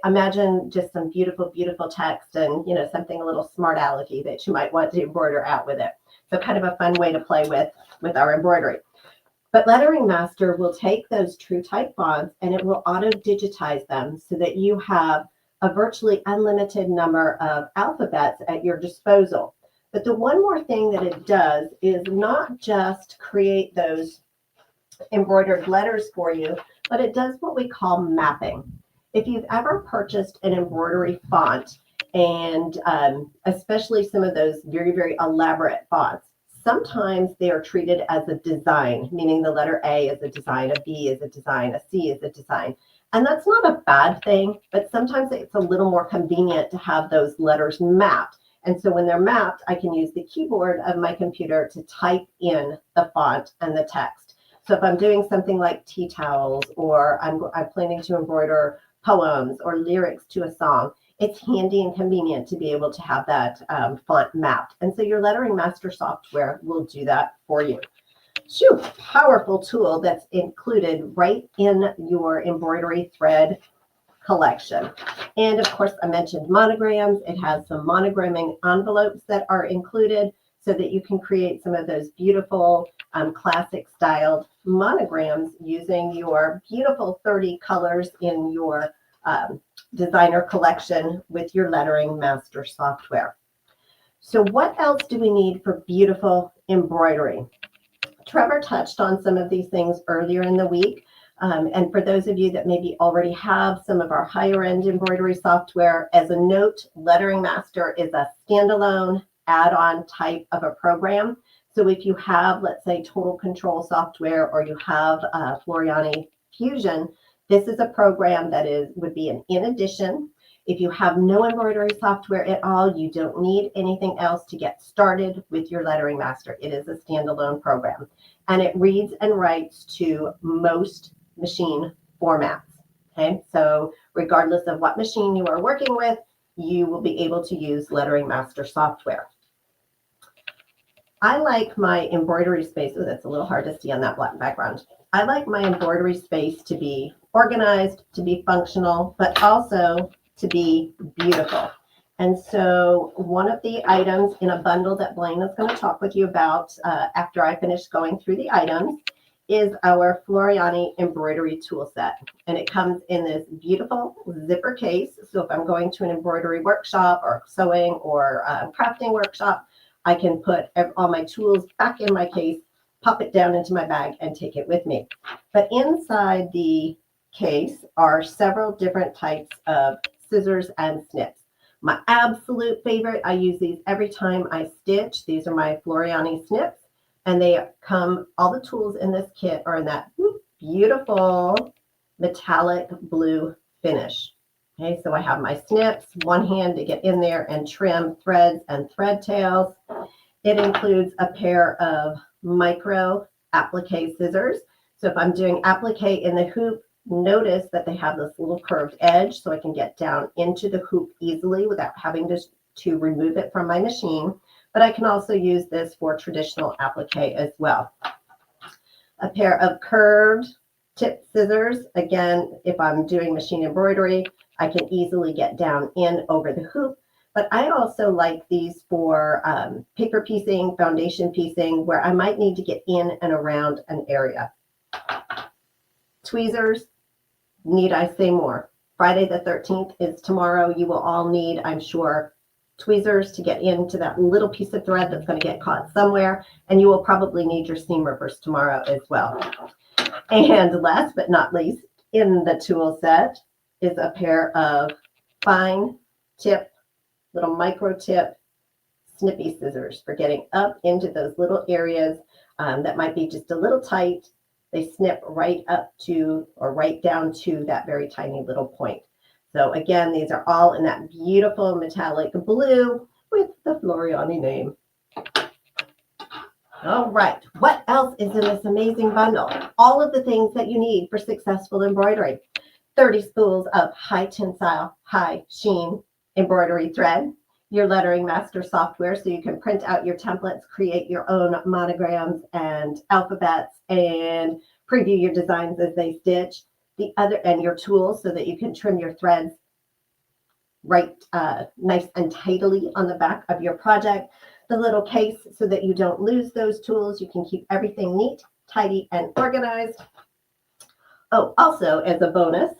imagine just some beautiful, beautiful text and, something a little smart alecky that you might want to embroider out with it. So kind of a fun way to play with our embroidery. But Lettering Master will take those true type fonts and it will auto digitize them so that you have a virtually unlimited number of alphabets at your disposal. But the one more thing that it does is not just create those embroidered letters for you, but it does what we call mapping. If you've ever purchased an embroidery font, and especially some of those very, very elaborate fonts. Sometimes they are treated as a design, meaning the letter A is a design, a B is a design, a C is a design. And that's not a bad thing, but sometimes it's a little more convenient to have those letters mapped. And so when they're mapped, I can use the keyboard of my computer to type in the font and the text. So if I'm doing something like tea towels, or I'm planning to embroider poems or lyrics to a song, it's handy and convenient to be able to have that font mapped. And so your Lettering Master software will do that for you. Shoo, powerful tool that's included right in your embroidery thread collection. And of course, I mentioned monograms. It has some monogramming envelopes that are included so that you can create some of those beautiful classic styled monograms using your beautiful 30 colors in your designer collection with your Lettering Master software. So what else do we need for beautiful embroidery? Trevor touched on some of these things earlier in the week. And for those of you that maybe already have some of our higher end embroidery software, as a note, Lettering Master is a standalone add-on type of a program. So if you have, let's say, Total Control software, or you have Floriani Fusion, this is a program that would be an in addition. If you have no embroidery software at all, you don't need anything else to get started with your Lettering Master. It is a standalone program, and it reads and writes to most machine formats. Okay, so regardless of what machine you are working with, you will be able to use Lettering Master software. I like my embroidery space. Oh, that's a little hard to see on that black background. I like my embroidery space to be organized, to be functional, but also to be beautiful. And so one of the items in a bundle that Blaine is going to talk with you about after I finish going through the items is our Floriani embroidery tool set. And it comes in this beautiful zipper case. So if I'm going to an embroidery workshop or sewing or crafting workshop, I can put all my tools back in my case, pop it down into my bag, and take it with me. But inside the case are several different types of scissors and snips. My absolute favorite, I use these every time I stitch. These are my Floriani snips, and they come, all the tools in this kit are in that beautiful metallic blue finish. Okay, so I have my snips, one hand to get in there and trim threads and thread tails. It includes a pair of micro applique scissors. So if I'm doing applique in the hoop, notice that they have this little curved edge, so I can get down into the hoop easily without having to remove it from my machine. But I can also use this for traditional applique as well. A pair of curved tip scissors. Again, if I'm doing machine embroidery, I can easily get down in over the hoop. But I also like these for paper piecing, foundation piecing, where I might need to get in and around an area. Tweezers, need I say more? Friday the 13th is tomorrow. You will all need, I'm sure, tweezers to get into that little piece of thread that's going to get caught somewhere. And you will probably need your seam rippers tomorrow as well. And last but not least, in the tool set is a pair of fine tip, little micro tip, snippy scissors for getting up into those little areas that might be just a little tight. They snip right up to, or right down to, that very tiny little point. So again, these are all in that beautiful metallic blue with the Floriani name. All right, what else is in this amazing bundle? All of the things that you need for successful embroidery. 30 spools of high tensile, high sheen embroidery thread, your Lettering Master software so you can print out your templates, create your own monograms and alphabets, and preview your designs as they stitch. The other, and your tools so that you can trim your threads right nice and tidily on the back of your project. The little case so that you don't lose those tools. You can keep everything neat, tidy, and organized. Oh, also as a bonus,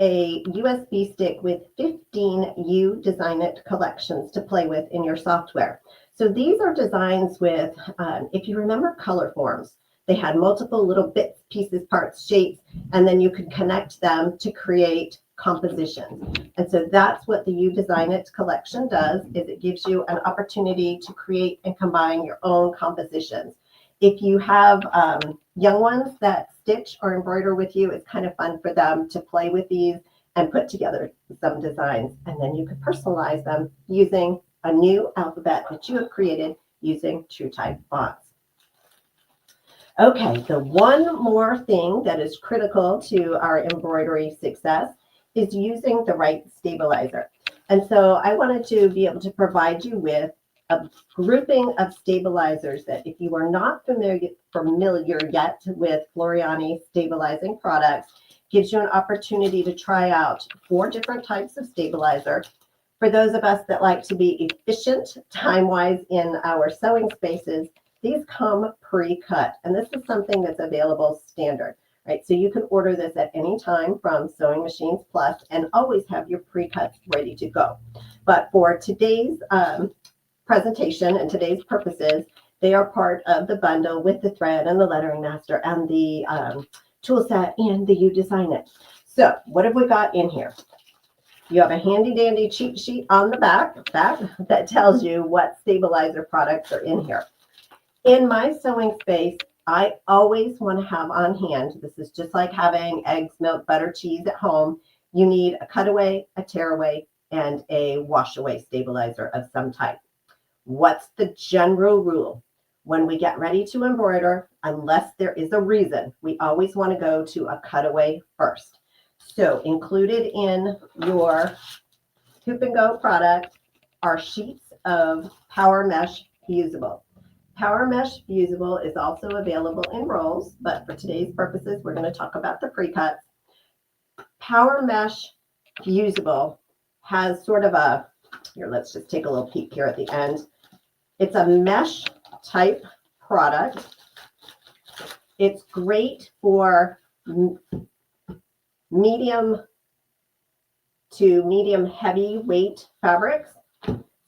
a USB stick with 15 You Design It collections to play with in your software. So these are designs with, if you remember color forms, they had multiple little bits, pieces, parts, shapes, and then you could connect them to create compositions. And so that's what the You Design It collection does, is it gives you an opportunity to create and combine your own compositions. If you have young ones that stitch or embroider with you, it's kind of fun for them to play with these and put together some designs. And then you could personalize them using a new alphabet that you have created using TrueType fonts. Okay, the one more thing that is critical to our embroidery success is using the right stabilizer. And so I wanted to be able to provide you with a grouping of stabilizers that, if you are not familiar yet with Floriani stabilizing products, gives you an opportunity to try out 4 different types of stabilizer. For those of us that like to be efficient time-wise in our sewing spaces, these come pre-cut, and this is something that's available standard, right? So you can order this at any time from Sewing Machines Plus and always have your pre-cuts ready to go. But for today's presentation and today's purposes, they are part of the bundle with the thread and the lettering master and the tool set and the You Design It. So what have we got in here? You have a handy dandy cheat sheet on the back that tells you what stabilizer products are in here. In my sewing space, I always want to have on hand, this is just like having eggs, milk, butter, cheese at home. You need a cutaway, a tearaway, and a washaway stabilizer of some type. What's the general rule? When we get ready to embroider, unless there is a reason, we always want to go to a cutaway first. So included in your Hoop and Go product are sheets of Power Mesh Fusible. Power Mesh Fusible is also available in rolls, but for today's purposes, we're going to talk about the pre-cuts. Power Mesh Fusible has sort of a, here, let's just take a little peek here at the end. It's a mesh type product. It's great for medium to medium heavy weight fabrics.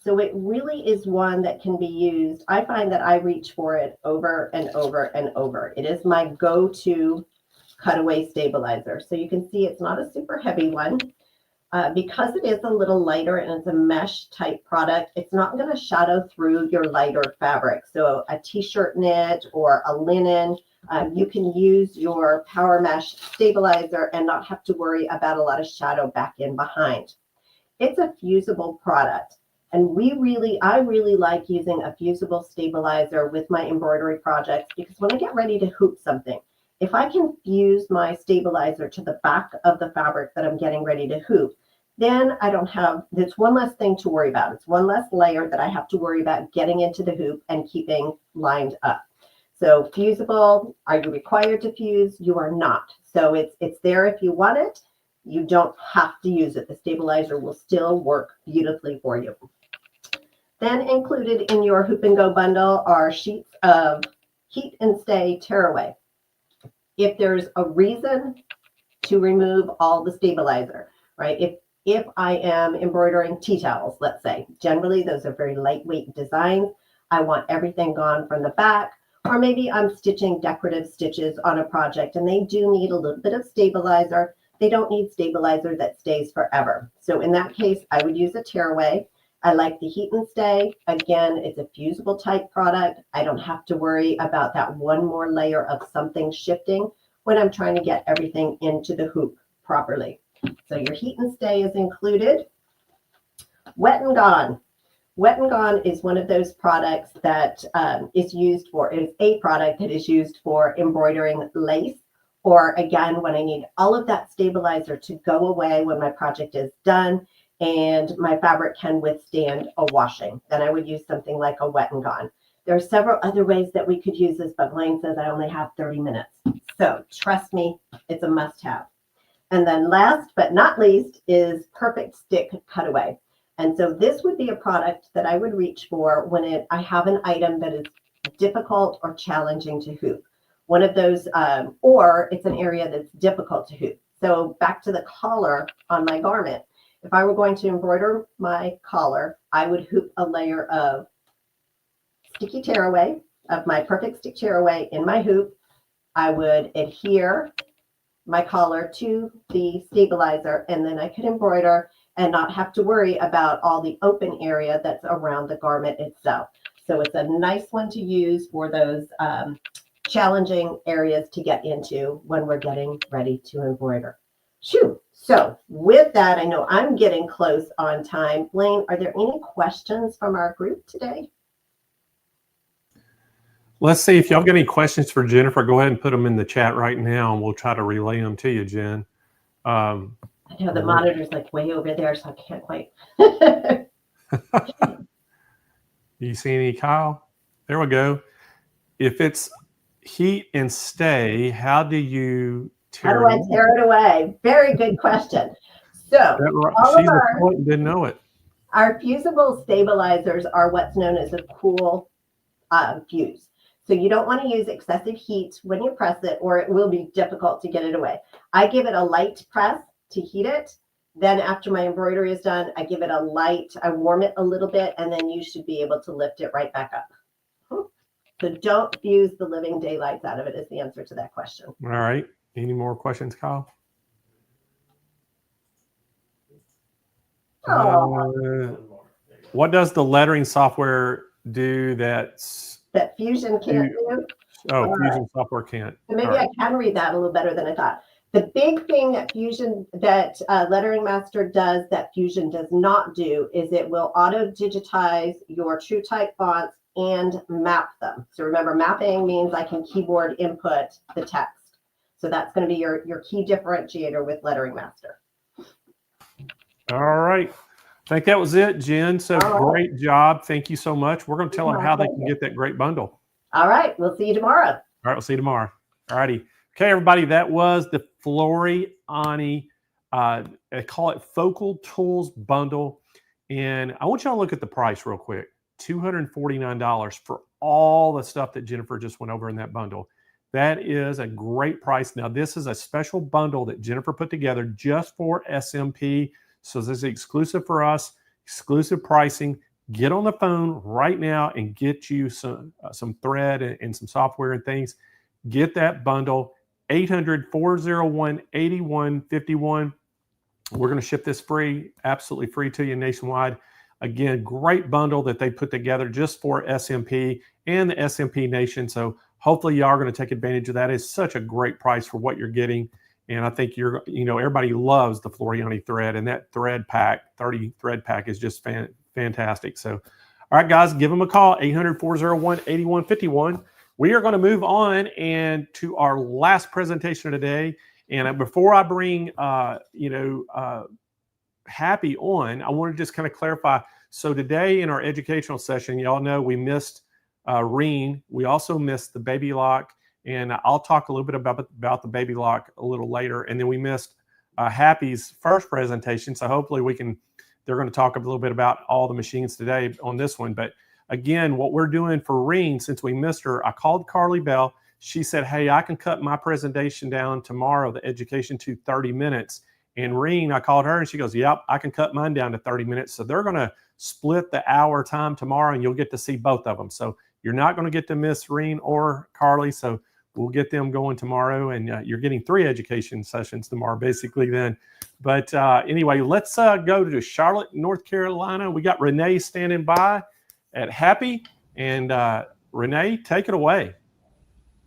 So it really is one that can be used. I find that I reach for it over and over and over. It is my go-to cutaway stabilizer. So you can see it's not a super heavy one. Because it is a little lighter and it's a mesh type product, it's not going to shadow through your lighter fabric. So a t-shirt knit or a linen, you can use your Power Mesh stabilizer and not have to worry about a lot of shadow back in behind. It's a fusible product. And I really like using a fusible stabilizer with my embroidery projects, because when I get ready to hoop something, if I can fuse my stabilizer to the back of the fabric that I'm getting ready to hoop, then I don't have, it's one less thing to worry about. It's one less layer that I have to worry about getting into the hoop and keeping lined up. So fusible, are you required to fuse? You are not. So it's there if you want it. You don't have to use it. The stabilizer will still work beautifully for you. Then included in your Hoop and Go bundle are sheets of Heat and Stay Tearaway. If there's a reason to remove all the stabilizer, right? If I am embroidering tea towels, let's say, generally those are very lightweight designs. I want everything gone from the back, or maybe I'm stitching decorative stitches on a project and they do need a little bit of stabilizer. They don't need stabilizer that stays forever. So in that case, I would use a tearaway. I like the Heat and Stay. Again, it's a fusible type product. I don't have to worry about that one more layer of something shifting when I'm trying to get everything into the hoop properly. So your Heat and Stay is included. Wet and Gone. Wet and Gone is one of those products that is a product that is used for embroidering lace, or again, when I need all of that stabilizer to go away when my project is done and my fabric can withstand a washing, then I would use something like a Wet and Gone. There are several other ways that we could use this, but Blaine says I only have 30 minutes. So trust me, it's a must-have. And then last but not least is Perfect Stick Cutaway. And so this would be a product that I would reach for when I have an item that is difficult or challenging to hoop. One of those, or it's an area that's difficult to hoop. So back to the collar on my garment. If I were going to embroider my collar, I would hoop a layer of sticky tearaway, of my Perfect Stick Tearaway in my hoop. I would adhere my collar to the stabilizer, and then I could embroider and not have to worry about all the open area that's around the garment itself. So it's a nice one to use for those challenging areas to get into when we're getting ready to embroider. Shoo. So with that, I know I'm getting close on time. Blaine, are there any questions from our group today? Let's see if y'all got any questions for Jennifer. Go ahead and put them in the chat right now, and we'll try to relay them to you, Jen. I know the monitor's like way over there, so I can't quite. You see any, Kyle? There we go. If it's heat and stay, how do you How tear do it I away? tear it away? Very good question. So all She's of a poet and didn't know it. our fusible stabilizers are what's known as a cool fuse. So you don't want to use excessive heat when you press it, or it will be difficult to get it away. I give it a light press to heat it. Then after my embroidery is done, I give it a light, I warm it a little bit, and then you should be able to lift it right back up. So don't fuse the living daylights out of it is the answer to that question. All right. Any more questions, Kyle? What does the lettering software do that Fusion can't do? Fusion software can't? So maybe I can read that a little better than I thought. The big thing that Lettering Master does that Fusion does not do is it will auto digitize your true type fonts and map them. So remember, mapping means I can keyboard input the text. So that's going to be your key differentiator with Lettering Master. All right. I think that was it, Jen. So great job. Thank you so much. We're going to tell them how they can get that great bundle. All right. We'll see you tomorrow. All right. We'll see you tomorrow. All righty. Okay, everybody. That was the Floriani, they call it Focal Tools Bundle. And I want you all to look at the price real quick. $249 for all the stuff that Jennifer just went over in that bundle. That is a great price. Now, this is a special bundle that Jennifer put together just for SMP. So this is exclusive for us, exclusive pricing. Get on the phone right now and get you some thread and some software and things. Get that bundle, 800-401-8151. We're going to ship this free, absolutely free to you nationwide. Again, great bundle that they put together just for SMP and the SMP Nation. So hopefully you are going to take advantage of that. It's such a great price for what you're getting. And I think everybody loves the Floriani thread, and that thread pack, 30 thread pack is just fantastic. So, all right, guys, give them a call, 800-401-8151. We are going to move on and to our last presentation of today. And before I bring, Happy on, I want to just kind of clarify. So today in our educational session, y'all know we missed Reen. We also missed the baby lock, and I'll talk a little bit about the baby lock a little later. And then we missed Happy's first presentation. So hopefully they're going to talk a little bit about all the machines today on this one. But again, what we're doing for Reen, since we missed her, I called Carly Bell. She said, hey, I can cut my presentation down tomorrow, the education, to 30 minutes. And Reen, I called her and she goes, yep, I can cut mine down to 30 minutes. So they're going to split the hour time tomorrow, and you'll get to see both of them. So you're not going to get to miss Reen or Carly. So we'll get them going tomorrow, and you're getting 3 education sessions tomorrow, basically then. But anyway, let's go to Charlotte, North Carolina. We got Renee standing by at Happy. And Renee, take it away.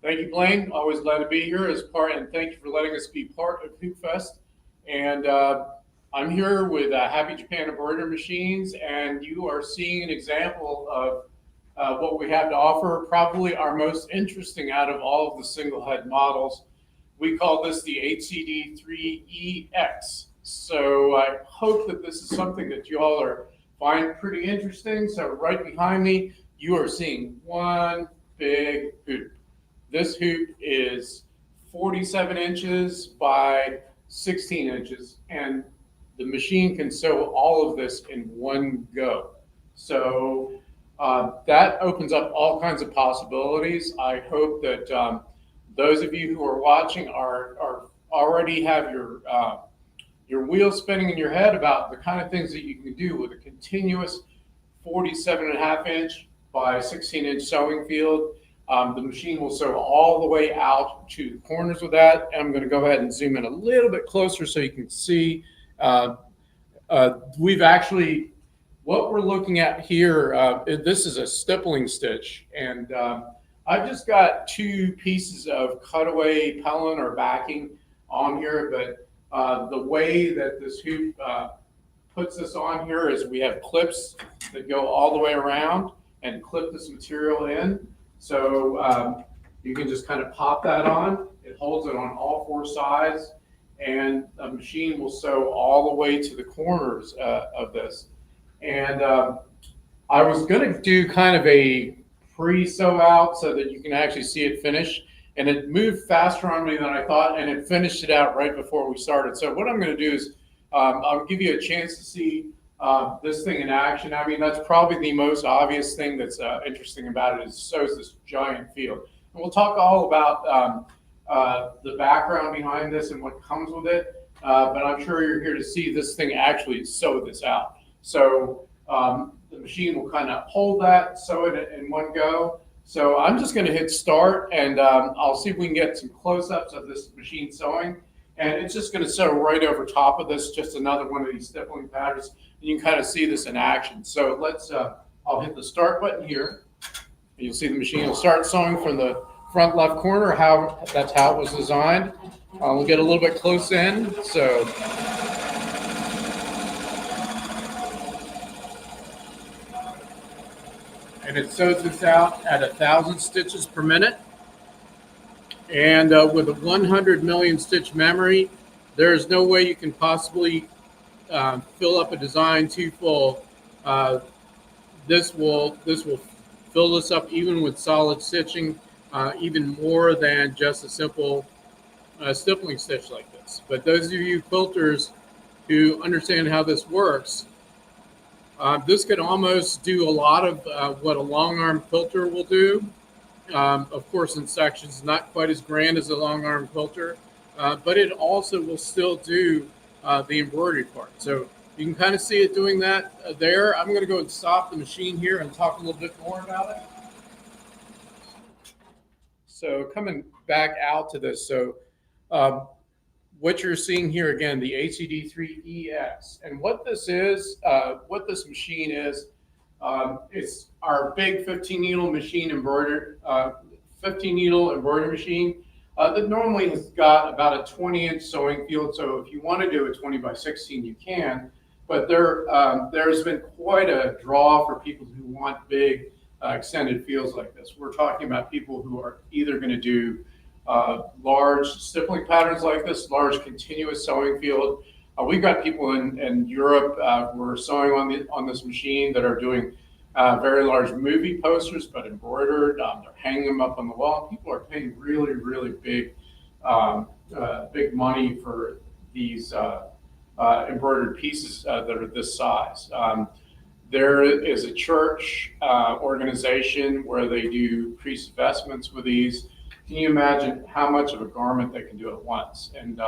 Thank you, Blaine. Always glad to be here and thank you for letting us be part of Hoop Fest. And I'm here with Happy Japan Embroidery Machines, and you are seeing an example of what we have to offer, probably our most interesting out of all of the single head models. We call this the HCD3EX. So I hope that this is something that you all find pretty interesting. So right behind me, you are seeing one big hoop. This hoop is 47 inches by 16 inches, and the machine can sew all of this in one go. So that opens up all kinds of possibilities. I hope that those of you who are watching are already have your wheels spinning in your head about the kind of things that you can do with a continuous 47.5 inch by 16 inch sewing field. The machine will sew all the way out to the corners with that. And I'm going to go ahead and zoom in a little bit closer so you can see. We've actually, what we're looking at here, this is a stippling stitch. And I've just got 2 pieces of cutaway pellin or backing on here. But the way that this hoop puts this on here is we have clips that go all the way around and clip this material in. So you can just kind of pop that on. It holds it on all 4 sides, and the machine will sew all the way to the corners of this. And I was going to do kind of a pre-sew out so that you can actually see it finish. And it moved faster on me than I thought, and it finished it out right before we started. So what I'm going to do is I'll give you a chance to see this thing in action. I mean, that's probably the most obvious thing that's interesting about it is it sews this giant field. And we'll talk all about the background behind this and what comes with it. But I'm sure you're here to see this thing actually sew this out. So the machine will kind of hold that, sew it in one go. So I'm just going to hit start, and I'll see if we can get some close-ups of this machine sewing. And it's just going to sew right over top of this, just another one of these stippling patterns. And you can kind of see this in action. So let's, I'll hit the start button here. And you'll see the machine will start sewing from the front left corner. That's how it was designed. We'll get a little bit close in. So and it sews this out at 1,000 stitches per minute. And with a 100 million stitch memory, there's no way you can possibly fill up a design too full. This will fill this up even with solid stitching, even more than just a simple stippling stitch like this. But those of you quilters who understand how this works, this could almost do a lot of what a long arm quilter will do. Of course, in sections, not quite as grand as a long arm quilter, but it also will still do the embroidery part. So you can kind of see it doing that there. I'm going to go and stop the machine here and talk a little bit more about it. So coming back out to this, so what you're seeing here again, the HCD3EX, and what this is, what this machine is, it's our big 15 needle machine embroidered, 15 needle embroidery machine that normally has got about a 20-inch sewing field. So if you want to do a 20 by 16, you can. But there's been quite a draw for people who want big extended fields like this. We're talking about people who are either going to do large stippling patterns like this, large continuous sewing field. We've got people in Europe who are sewing on this machine that are doing very large movie posters, but embroidered. They're hanging them up on the wall. People are paying really, really big money for these embroidered pieces that are this size. There is a church organization where they do priest vestments with these. Can you imagine how much of a garment they can do at once? And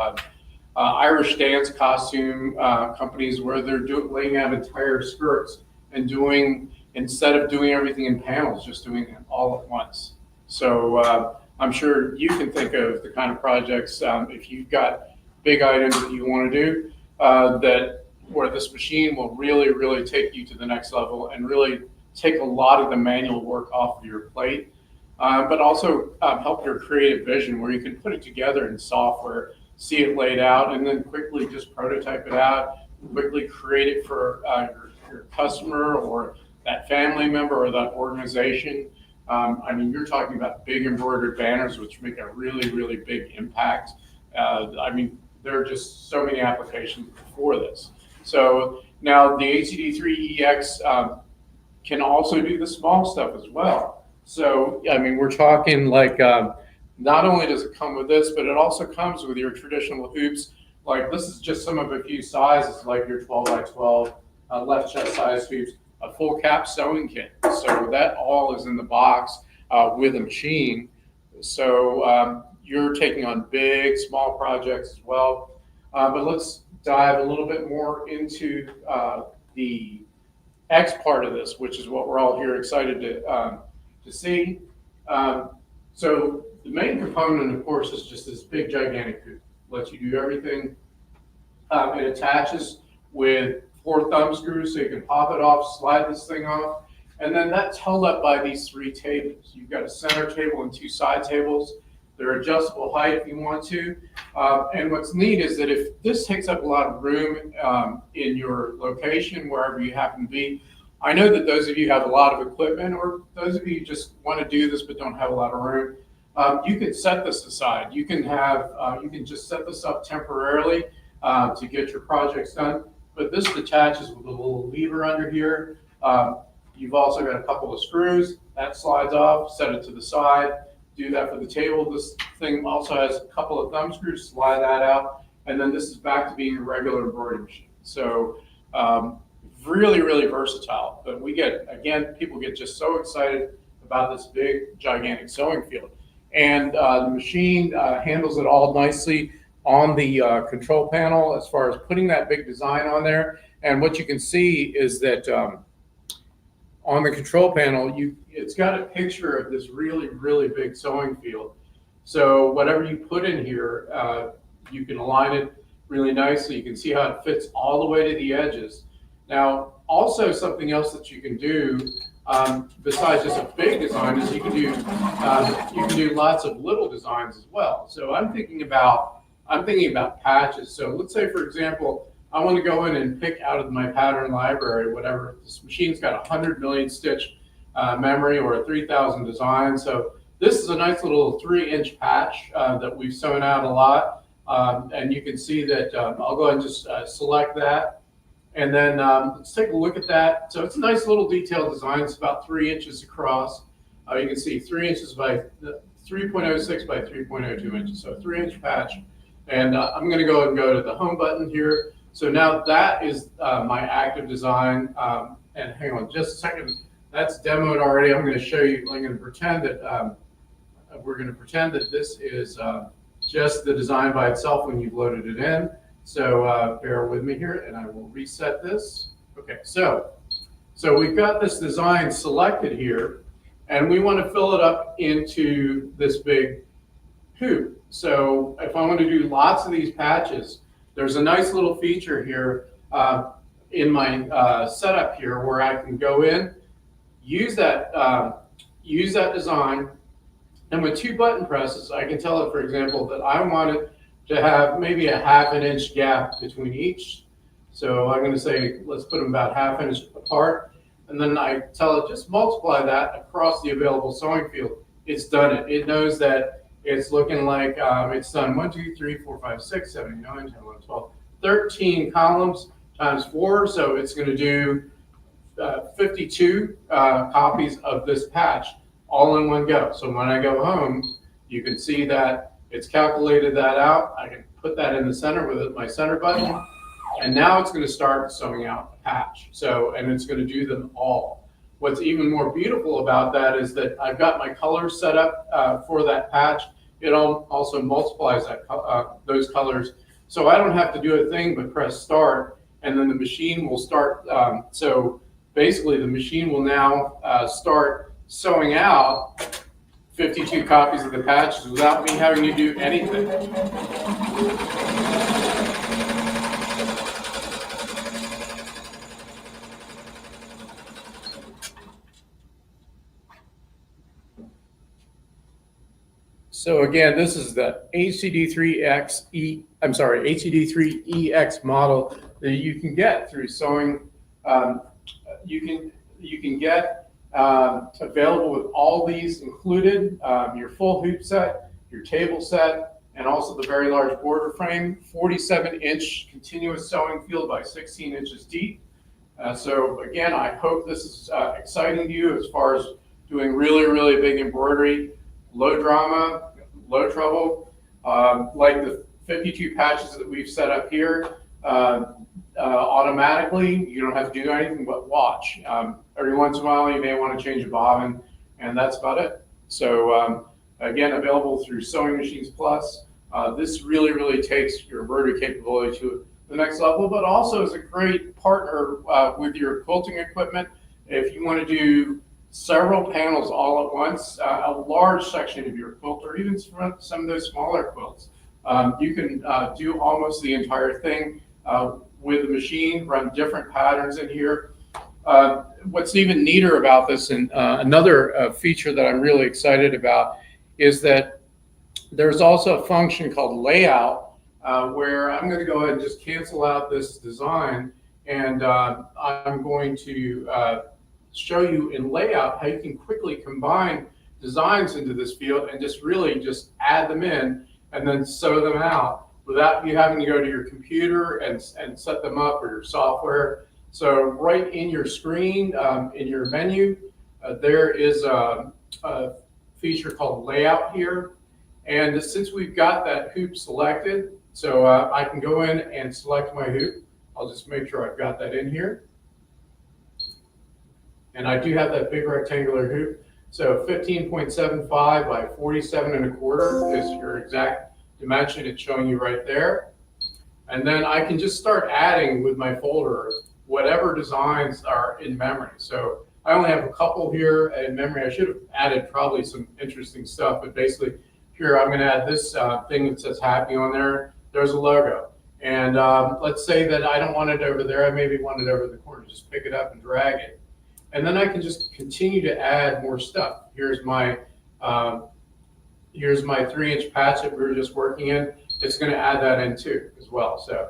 Irish dance costume companies where they're laying out entire skirts and doing, instead of doing everything in panels, just doing it all at once. So I'm sure you can think of the kind of projects, if you've got big items that you want to do, where this machine will really, really take you to the next level and really take a lot of the manual work off of your plate, but also help your creative vision where you can put it together in software, see it laid out, and then quickly just prototype it out, quickly create it for your customer or that family member or that organization. I mean, you're talking about big embroidered banners, which make a really, really big impact. I mean, there are just so many applications for this. So now the HCD3EX can also do the small stuff as well. So, I mean, we're talking like, not only does it come with this, but it also comes with your traditional hoops. Like this is just some of a few sizes, like your 12 by 12 left chest size hoops, a full cap sewing kit. So that all is in the box with a machine. So you're taking on big, small projects as well. But let's dive a little bit more into the X part of this, which is what we're all here excited to see. So the main component, of course, is just this big gigantic hoop. Lets you do everything. It attaches with 4 thumb screws, so you can pop it off, slide this thing off, and then that's held up by these 3 tables. You've got a center table and 2 side tables. They're adjustable height if you want to. And what's neat is that if this takes up a lot of room in your location, wherever you happen to be, I know that those of you have a lot of equipment, or those of you just want to do this but don't have a lot of room, you can set this aside. You can just set this up temporarily to get your projects done. But this detaches with a little lever under here. You've also got a couple of screws that slides off, set it to the side. Do that for the table. This thing also has a couple of thumb screws, slide that out, and then this is back to being a regular embroidery machine. So really, really versatile. But we get, again, people get just so excited about this big, gigantic sewing field. And the machine handles it all nicely on the control panel as far as putting that big design on there. And what you can see is that on the control panel, it's got a picture of this really, really big sewing field. So whatever you put in here, you can align it really nicely. You can see how it fits all the way to the edges. Now, also something else that you can do, besides just a big design, is you can do lots of little designs as well. So I'm thinking about patches. So let's say, for example, I want to go in and pick out of my pattern library, whatever. This machine's got 100 million stitch memory, or a 3,000 design. So this is a nice little 3-inch patch that we've sewn out a lot. And you can see that I'll go ahead and just select that. And then let's take a look at that. So it's a nice little detailed design. It's about 3 inches across. You can see 3 inches by 3.06 by 3.02 inches. So a 3-inch patch. And I'm going to go ahead and go to the home button here. So now that is my active design. And hang on just a second. That's demoed already. I'm going to show you. I'm going to pretend that we're going to pretend that this is just the design by itself when you've loaded it in. So bear with me here, and I will reset this. Okay, so we've got this design selected here, and we want to fill it up into this big hoop. So if I want to do lots of these patches, there's a nice little feature here in my setup here where I can go in, use that design, and with 2 button presses, I can tell it, for example, that I want it to have maybe a 1/2 inch gap between each. So I'm going to say, let's put them about 1/2 inch apart. And then I tell it, just multiply that across the available sewing field. It's done it. It knows that it's looking like it's done 1, 2, 3, 4, 5, 6, 7, 8, 9, 10, 11, 12, 13 columns times 4. So it's going to do 52 copies of this patch all in one go. So when I go home, you can see that it's calculated that out. I can put that in the center with my center button, and now it's going to start sewing out a patch. So, and it's going to do them all. What's even more beautiful about that is that I've got my colors set up for that patch. It also multiplies that those colors, so I don't have to do a thing but press start, and then the machine will start. So basically, the machine will now start sewing out 52 copies of the patches without me having to do anything. So again, this is the HCD3EX model that you can get through sewing. You can get available with all these included, your full hoop set, your table set, and also the very large border frame, 47-inch continuous sewing field by 16 inches deep. So again, I hope this is exciting to you as far as doing really, really big embroidery, low drama, low trouble, like the 52 patches that we've set up here. Automatically, you don't have to do anything but watch. Every once in a while, you may want to change a bobbin, and that's about it. So again, available through Sewing Machines Plus. This really, really takes your embroidery capability to the next level, but also is a great partner with your quilting equipment. If you want to do several panels all at once, a large section of your quilt, or even some of those smaller quilts. You can do almost the entire thing with the machine, run different patterns in here. What's even neater about this, and another feature that I'm really excited about, is that there's also a function called layout, where I'm going to go ahead and just cancel out this design, and I'm going to show you in layout how you can quickly combine designs into this field and just really just add them in and then sew them out without you having to go to your computer and set them up, or your software. So right in your screen, in your menu, there is a feature called layout here. And since we've got that hoop selected, so I can go in and select my hoop. I'll just make sure I've got that in here. And I do have that big rectangular hoop. So 15.75 by 47.25 is your exact dimension. It's showing you right there. And then I can just start adding with my folder whatever designs are in memory. So I only have a couple here in memory. I should have added probably some interesting stuff, but basically here I'm going to add this thing that says happy on there. There's a logo. And let's say that I don't want it over there. I maybe want it over the corner. Just pick it up and drag it. And then I can just continue to add more stuff. Here's my 3-inch patch that we were just working in. It's going to add that in too as well. So,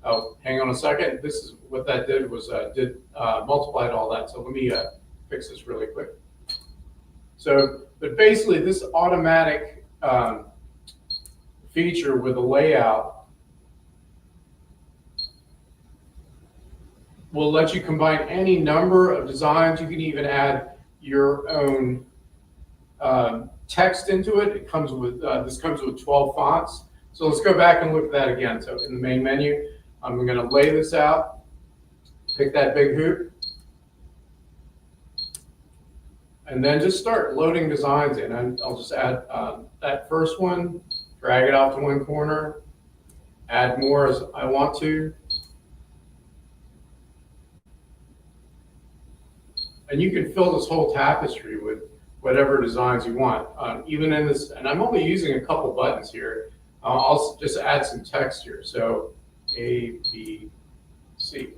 oh, hang on a second. This is what that did was multiplied all that. So let me fix this really quick. So, but basically this automatic feature with the layout will let you combine any number of designs. You can even add your own text into it. It comes with this comes with 12 fonts. So let's go back and look at that again. So in the main menu, I'm going to lay this out, pick that big hoop, and then just start loading designs in. And I'll just add that first one, drag it off to one corner, add more as I want to. And you can fill this whole tapestry with whatever designs you want. Even in this, and I'm only using a couple buttons here. I'll just add some text here. So A, B, C.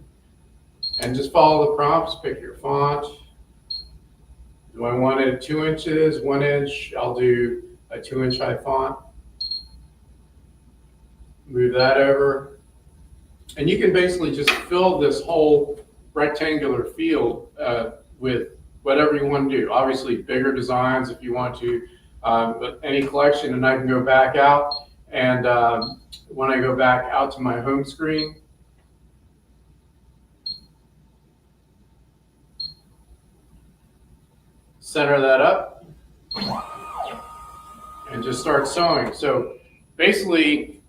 And just follow the prompts, pick your font. Do I want it 2 inches, 1 inch? I'll do a 2-inch high font. Move that over. And you can basically just fill this whole rectangular field with whatever you want to do. Obviously bigger designs if you want to, but any collection. And I can go back out, and when I go back out to my home screen, center that up and just start sewing. So basically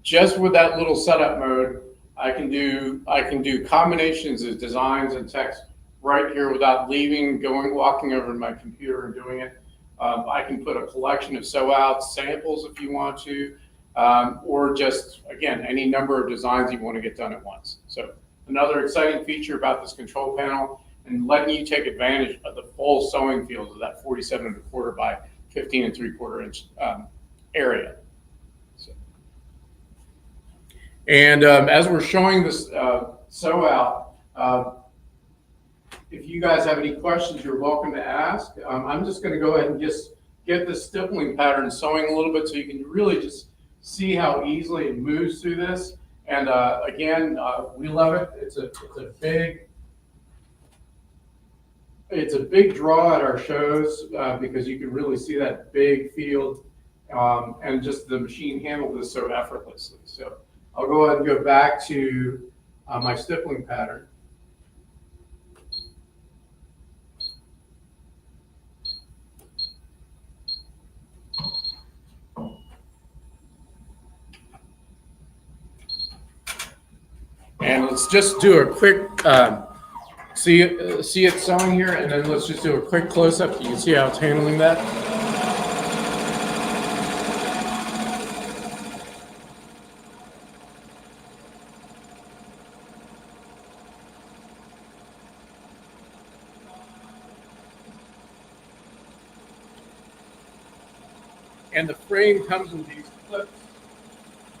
just with that little setup mode, I can do combinations of designs and text right here without leaving, walking over to my computer and doing it. I can put a collection of sew out samples if you want to, or just, again, any number of designs you want to get done at once. So another exciting feature about this control panel, and letting you take advantage of the full sewing field of that 47.25 by 15.75 inch area. And as we're showing this sew out, if you guys have any questions, you're welcome to ask. I'm just going to go ahead and just get this stippling pattern sewing a little bit so you can really just see how easily it moves through this. And again, we love it. It's a big draw at our shows because you can really see that big field, and just the machine handled this so effortlessly. So I'll go ahead and go back to my stippling pattern. And let's just do a quick, see it sewing here, and then let's just do a quick close-up. You can see how it's handling that. And the frame comes with these clips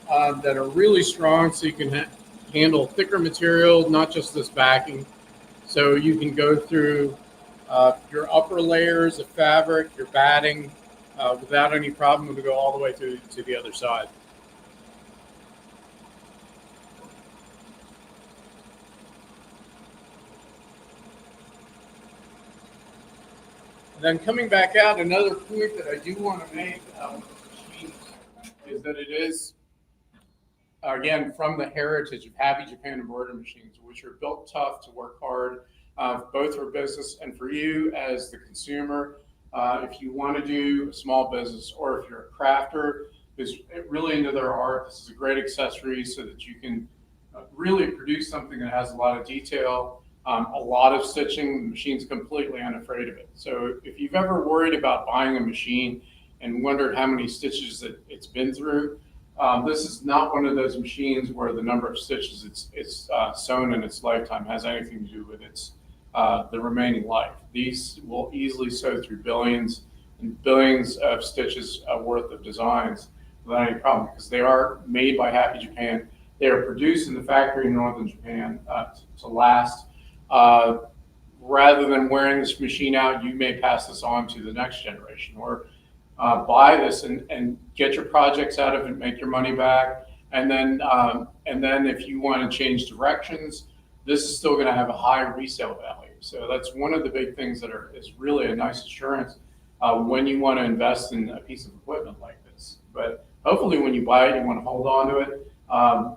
that are really strong, so you can handle thicker material, not just this backing. So you can go through your upper layers of fabric, your batting, without any problem to go all the way to the other side. And then coming back out, another point that I do want to make with the machine is that it is, again, from the heritage of Happy Japan embroidery machines, which are built tough to work hard, both for business and for you as the consumer. If you want to do a small business, or if you're a crafter who's really into their art, this is a great accessory so that you can really produce something that has a lot of detail, a lot of stitching. The machine's completely unafraid of it. So if you've ever worried about buying a machine and wondered how many stitches that it's been through, this is not one of those machines where the number of stitches it's sewn in its lifetime has anything to do with its the remaining life. These will easily sew through billions and billions of stitches worth of designs without any problem, because they are made by Happy Japan. They are produced in the factory in northern Japan to last. Rather than wearing this machine out, you may pass this on to the next generation, or buy this and get your projects out of it, make your money back, and then if you want to change directions, this is still going to have a high resale value. So that's one of the big things that is really a nice assurance when you want to invest in a piece of equipment like this. But hopefully when you buy it, you want to hold on to it.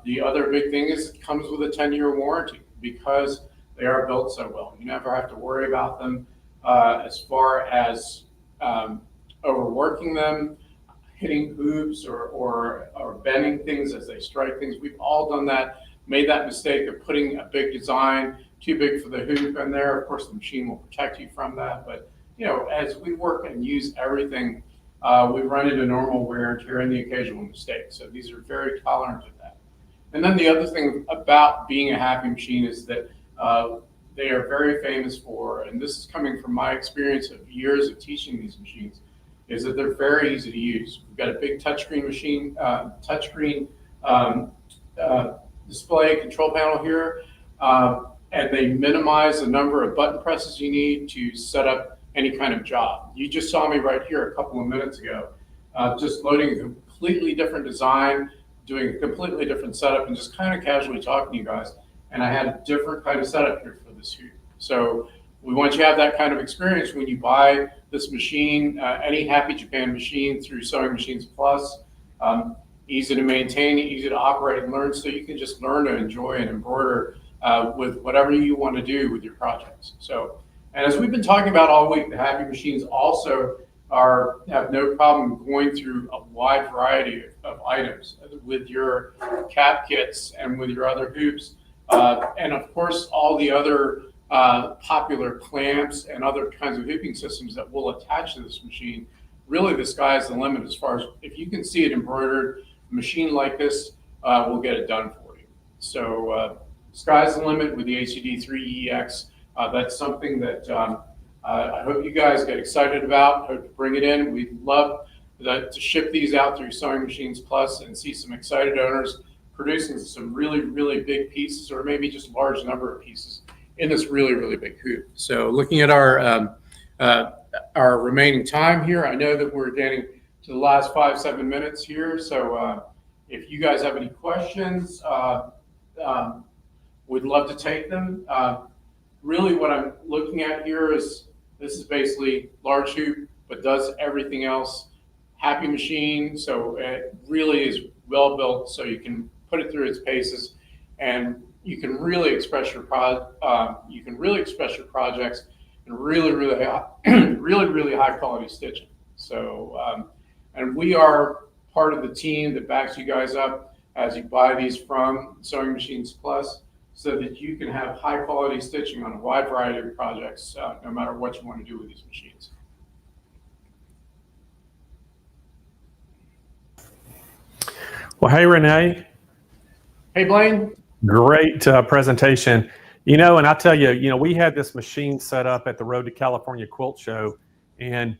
The other big thing is it comes with a 10-year warranty, because they are built so well. You never have to worry about them as far as overworking them, hitting hoops, or bending things as they strike things. We've all done that, made that mistake of putting a big design too big for the hoop in there. Of course, the machine will protect you from that. But as we work and use everything, we run into normal wear and tear and the occasional mistake. So these are very tolerant of that. And then the other thing about being a Happy machine is that they are very famous for, and this is coming from my experience of years of teaching these machines, is that they're very easy to use. We've got a big touchscreen machine, display control panel here, and they minimize the number of button presses you need to set up any kind of job. You just saw me right here a couple of minutes ago, just loading a completely different design, doing a completely different setup, and just kind of casually talking to you guys. And I had a different kind of setup here for this hoop. So we want you to have that kind of experience when you buy this machine, any Happy Japan machine through Sewing Machines Plus. Easy to maintain, easy to operate and learn, so you can just learn to enjoy and embroider with whatever you want to do with your projects. So, and as we've been talking about all week, the Happy machines also have no problem going through a wide variety of items with your cap kits and with your other hoops. And of course, all the other popular clamps and other kinds of hooping systems that will attach to this machine. Really, the sky's the limit as far as if you can see it embroidered. A machine like this will get it done for you. So sky's the limit with the HCD3EX. That's something that I hope you guys get excited about. Hope to bring it in. We'd love to ship these out through Sewing Machines Plus and see some excited owners producing some really, really big pieces, or maybe just a large number of pieces in this really, really big hoop. So looking at our remaining time here, I know that we're getting to the last 5-7 minutes here. So if you guys have any questions, we'd love to take them. Really what I'm looking at here is, this is basically large hoop, but does everything else. Happy machine, so it really is well built, so you can put it through its paces, and you can really express your projects in really, really high quality stitching. So, and we are part of the team that backs you guys up as you buy these from Sewing Machines Plus, so that you can have high quality stitching on a wide variety of projects, no matter what you want to do with these machines. Well, hey, Renee. Hey, Blaine. Great presentation. And I tell you, we had this machine set up at the Road to California Quilt Show, and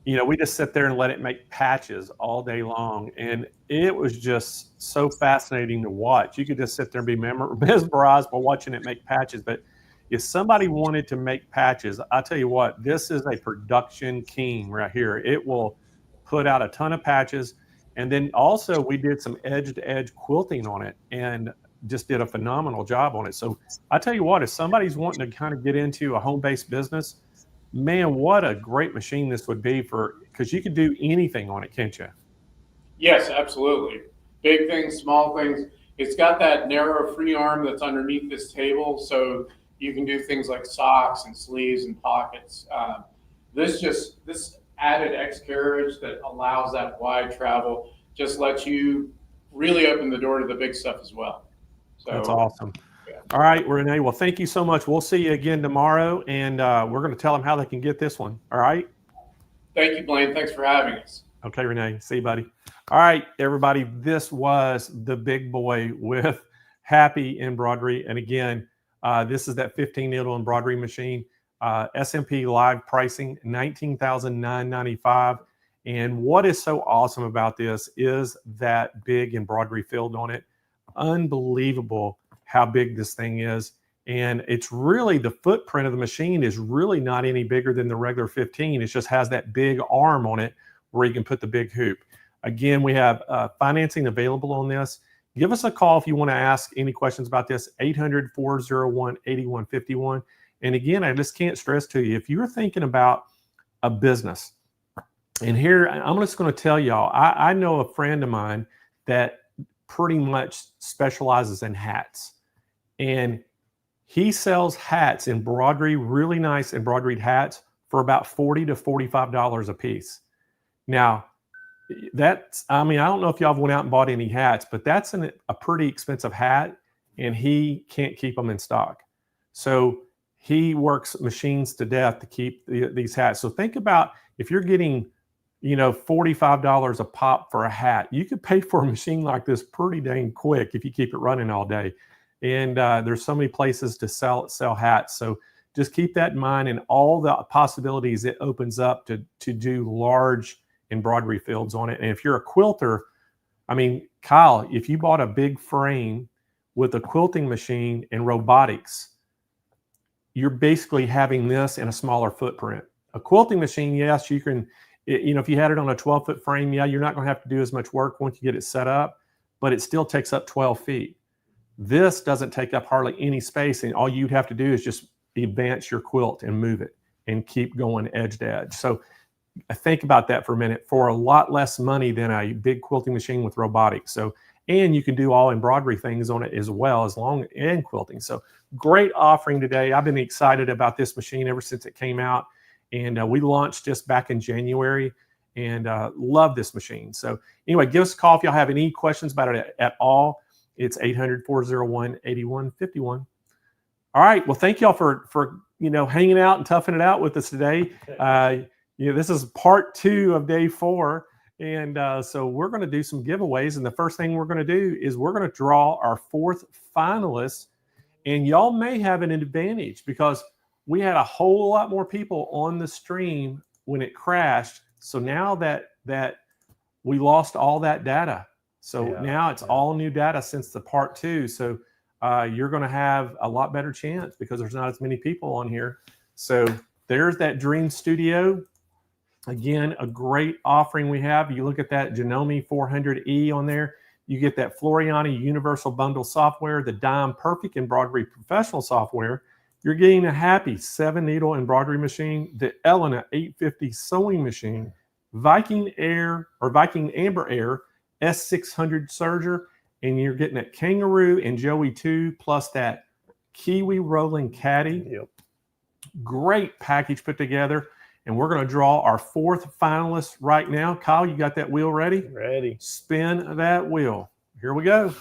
we just sit there and let it make patches all day long. And it was just so fascinating to watch. You could just sit there and be mesmerized by watching it make patches. But if somebody wanted to make patches, I tell you what, this is a production king right here. It will put out a ton of patches. And then also we did some edge to edge quilting on it and just did a phenomenal job on it. So I tell you what, if somebody's wanting to kind of get into a home-based business, man, what a great machine this would be because you could do anything on it, can't you? Yes, absolutely. Big things, small things. It's got that narrow free arm that's underneath this table, so you can do things like socks and sleeves and pockets. This added X carriage that allows that wide travel just lets you really open the door to the big stuff as well. So that's awesome. Yeah. All right, Renee. Well, thank you so much. We'll see you again tomorrow, and we're going to tell them how they can get this one. All right. Thank you, Blaine. Thanks for having us. Okay, Renee. See you, buddy. All right, everybody. This was the big boy with Happy Embroidery, and again, this is that 15 needle embroidery machine. S&P live pricing $19,995. And what is so awesome about this is that big embroidery field on it. Unbelievable how big this thing is. And it's really, the footprint of the machine is really not any bigger than the regular 15. It just has that big arm on it where you can put the big hoop. Again, we have financing available on this. Give us a call if you want to ask any questions about this, 800-401-8151. And again, I just can't stress to you, if you're thinking about a business, and here, I'm just going to tell y'all, I know a friend of mine that pretty much specializes in hats. And he sells hats, embroidery, really nice embroidered hats for about $40 to $45 a piece. Now, I don't know if y'all went out and bought any hats, but that's a pretty expensive hat, and he can't keep them in stock. So he works machines to death to keep these hats. So think about if you're getting, $45 a pop for a hat, you could pay for a machine like this pretty dang quick if you keep it running all day. And there's so many places to sell hats. So just keep that in mind, and all the possibilities it opens up to do large embroidery fields on it. And if you're a quilter, Kyle, if you bought a big frame with a quilting machine and robotics, you're basically having this in a smaller footprint. A quilting machine, yes, you can, if you had it on a 12-foot frame, yeah, you're not going to have to do as much work once you get it set up, but it still takes up 12 feet. This doesn't take up hardly any space, and all you'd have to do is just advance your quilt and move it and keep going edge to edge. So think about that for a minute, for a lot less money than a big quilting machine with robotics. So, and you can do all embroidery things on it as well, and quilting. So great offering today. I've been excited about this machine ever since it came out. And we launched just back in January, and love this machine. So anyway, give us a call if y'all have any questions about it at all. It's 800-401-8151. All right. Well, thank y'all for hanging out and toughing it out with us today. This is part 2 of day 4. And so we're going to do some giveaways. And the first thing we're going to do is we're going to draw our 4th finalist. And y'all may have an advantage because we had a whole lot more people on the stream when it crashed. So now that we lost all that data. So now it's all new data since the part 2. So you're going to have a lot better chance because there's not as many people on here. So there's that Dream Studio. Again, a great offering we have. You look at that Janome 400E on there. You get that Floriani Universal Bundle software, the Dime Perfect Embroidery Professional software. You're getting a Happy 7-needle embroidery machine, the Elena 850 sewing machine, Viking Amber Air S600 serger, and you're getting that Kangaroo and Joey 2 plus that Kiwi rolling caddy. Yep. Great package put together. And we're going to draw our 4th finalist right now. Kyle, you got that wheel ready? Ready. Spin that wheel. Here we go.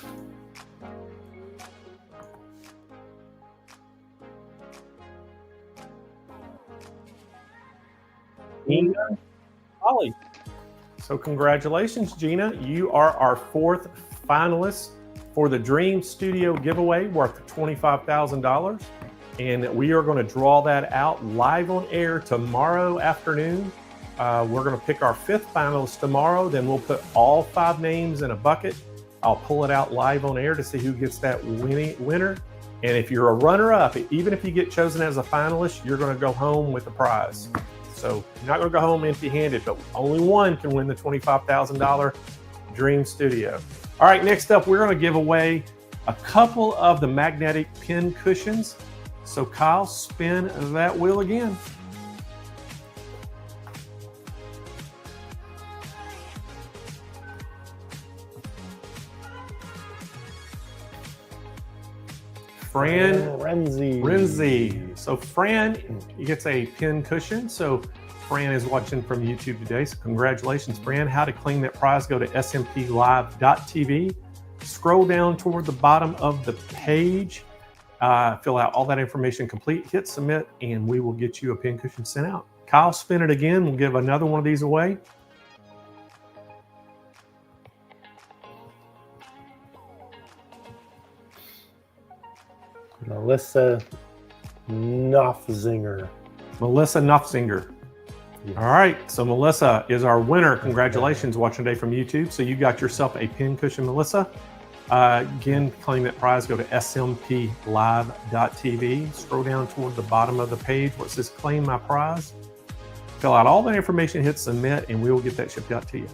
Gina, Holly. So congratulations, Gina. You are our 4th finalist for the Dream Studio giveaway worth $25,000. And we are going to draw that out live on air tomorrow afternoon We're going to pick our 5th finalist tomorrow. Then we'll put all 5 names in a bucket. I'll pull it out live on air to see who gets that winner. And if you're a runner-up, even if you get chosen as a finalist, you're going to go home with a prize. So you're not going to go home empty-handed, but only one can win the $25,000 Dream Studio. All right, next up, we're going to give away a couple of the magnetic pin cushions. So Kyle, spin that wheel again. Fran Renzi. So Fran gets a pin cushion. So Fran is watching from YouTube today. So congratulations, Fran. How to claim that prize, go to smplive.tv. Scroll down toward the bottom of the page. Fill out all that information complete, hit submit, and we will get you a pin cushion sent out. Kyle, spin it again. We'll give another one of these away. Melissa Knopfzinger. Melissa Knopfzinger. Yes. All right, so Melissa is our winner. Congratulations, watching today from YouTube. So you got yourself a pin cushion, Melissa. Again, claim that prize, go to smplive.tv. Scroll down toward the bottom of the page where it says claim my prize. Fill out all that information, hit submit, and we will get that shipped out to you.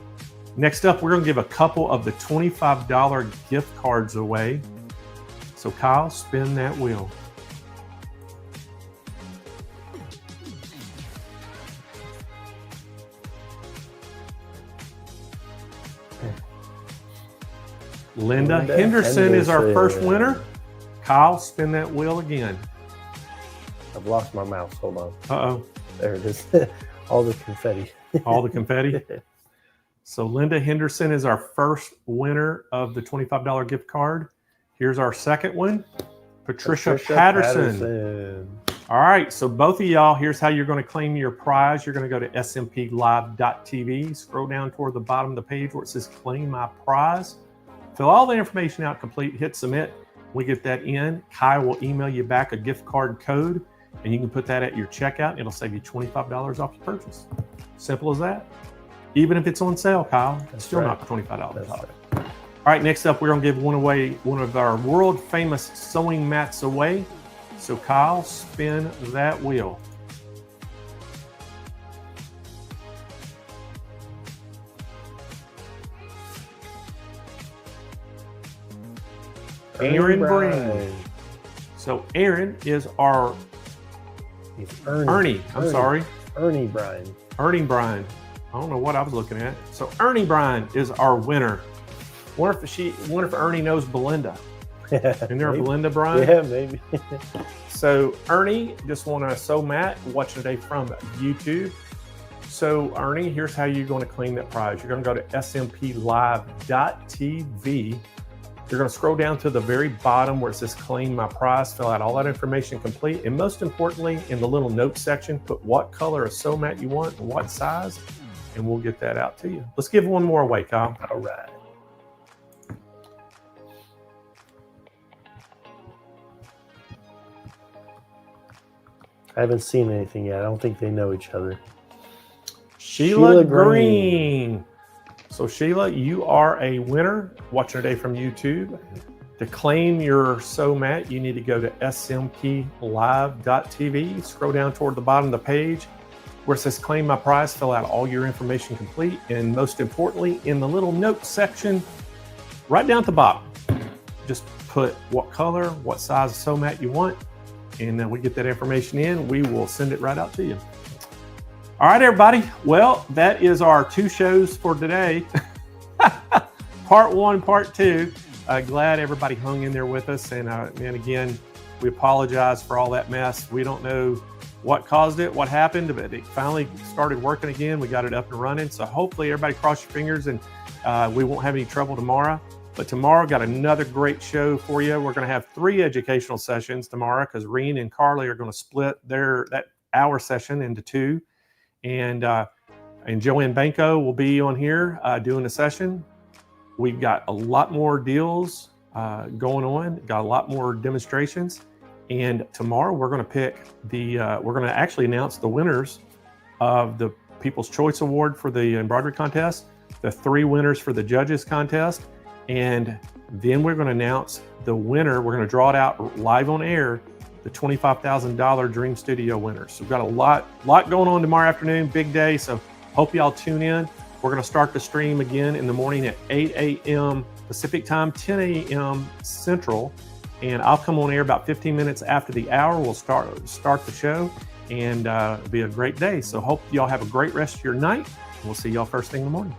Next up, we're going to give a couple of the $25 gift cards away. So Kyle, spin that wheel. Linda Henderson is our first winner. Kyle, spin that wheel again. I've lost my mouse. Hold on. Uh-oh. There it is. All the confetti. All the confetti. So Linda Henderson is our first winner of the $25 gift card. Here's our second one, Patricia Patterson. All right, so both of y'all, here's how you're going to claim your prize. You're going to go to smplive.tv, scroll down toward the bottom of the page where it says claim my prize. Fill all the information out complete, hit submit. We get that in. Kai will email you back a gift card code, and you can put that at your checkout, and it'll save you $25 off your purchase. Simple as that. Even if it's on sale, Kyle, it's still not $25 off. All right, next up, we're going to give one of our world famous sewing mats away. So Kyle, spin that wheel. Aaron Breen. So Aaron is our Ernie. I'm sorry. Ernie Bryan. Ernie Bryan. I don't know what I was looking at. So Ernie Bryan is our winner. Wonder if Ernie knows Belinda. Isn't there a Belinda Bryan? Yeah, maybe. So Ernie, just want to sew mat, watching today from YouTube. So Ernie, here's how you're going to claim that prize. You're going to go to smplive.tv. You're going to scroll down to the very bottom where it says claim my prize, fill out all that information complete. And most importantly, in the little notes section, put what color of sew mat you want and what size, and we'll get that out to you. Let's give one more away, Kyle. All right. I haven't seen anything yet. I don't think they know each other. Sheila Green. So Sheila, you are a winner watching today from YouTube. To claim your sew mat, you need to go to smplive.tv. Scroll down toward the bottom of the page where it says claim my prize, fill out all your information complete. And most importantly, in the little notes section, right down at the bottom, just put what color, what size of sew mat you want. And then we get that information in, we will send it right out to you. All right, everybody. Well, that is our 2 shows for today. Part 1, part 2. Glad everybody hung in there with us. And again, we apologize for all that mess. We don't know what caused it, what happened, but it finally started working again. We got it up and running. So hopefully everybody cross your fingers and we won't have any trouble tomorrow. But tomorrow, got another great show for you. We're going to have 3 educational sessions tomorrow because Reen and Carly are going to split that hour session into 2. And Joanne Banco will be on here doing a session. We've got a lot more deals going on, got a lot more demonstrations. And tomorrow we're going to pick we're going to actually announce the winners of the People's Choice Award for the embroidery contest, the 3 winners for the judges contest, and then we're going to announce the winner. We're going to draw it out live on air, the $25,000 Dream Studio winners. So we've got a lot going on tomorrow afternoon, big day. So hope y'all tune in. We're going to start the stream again in the morning at 8 a.m. Pacific time, 10 a.m. Central. And I'll come on air about 15 minutes after the hour. We'll start the show, and it'll be a great day. So hope y'all have a great rest of your night. We'll see y'all first thing in the morning.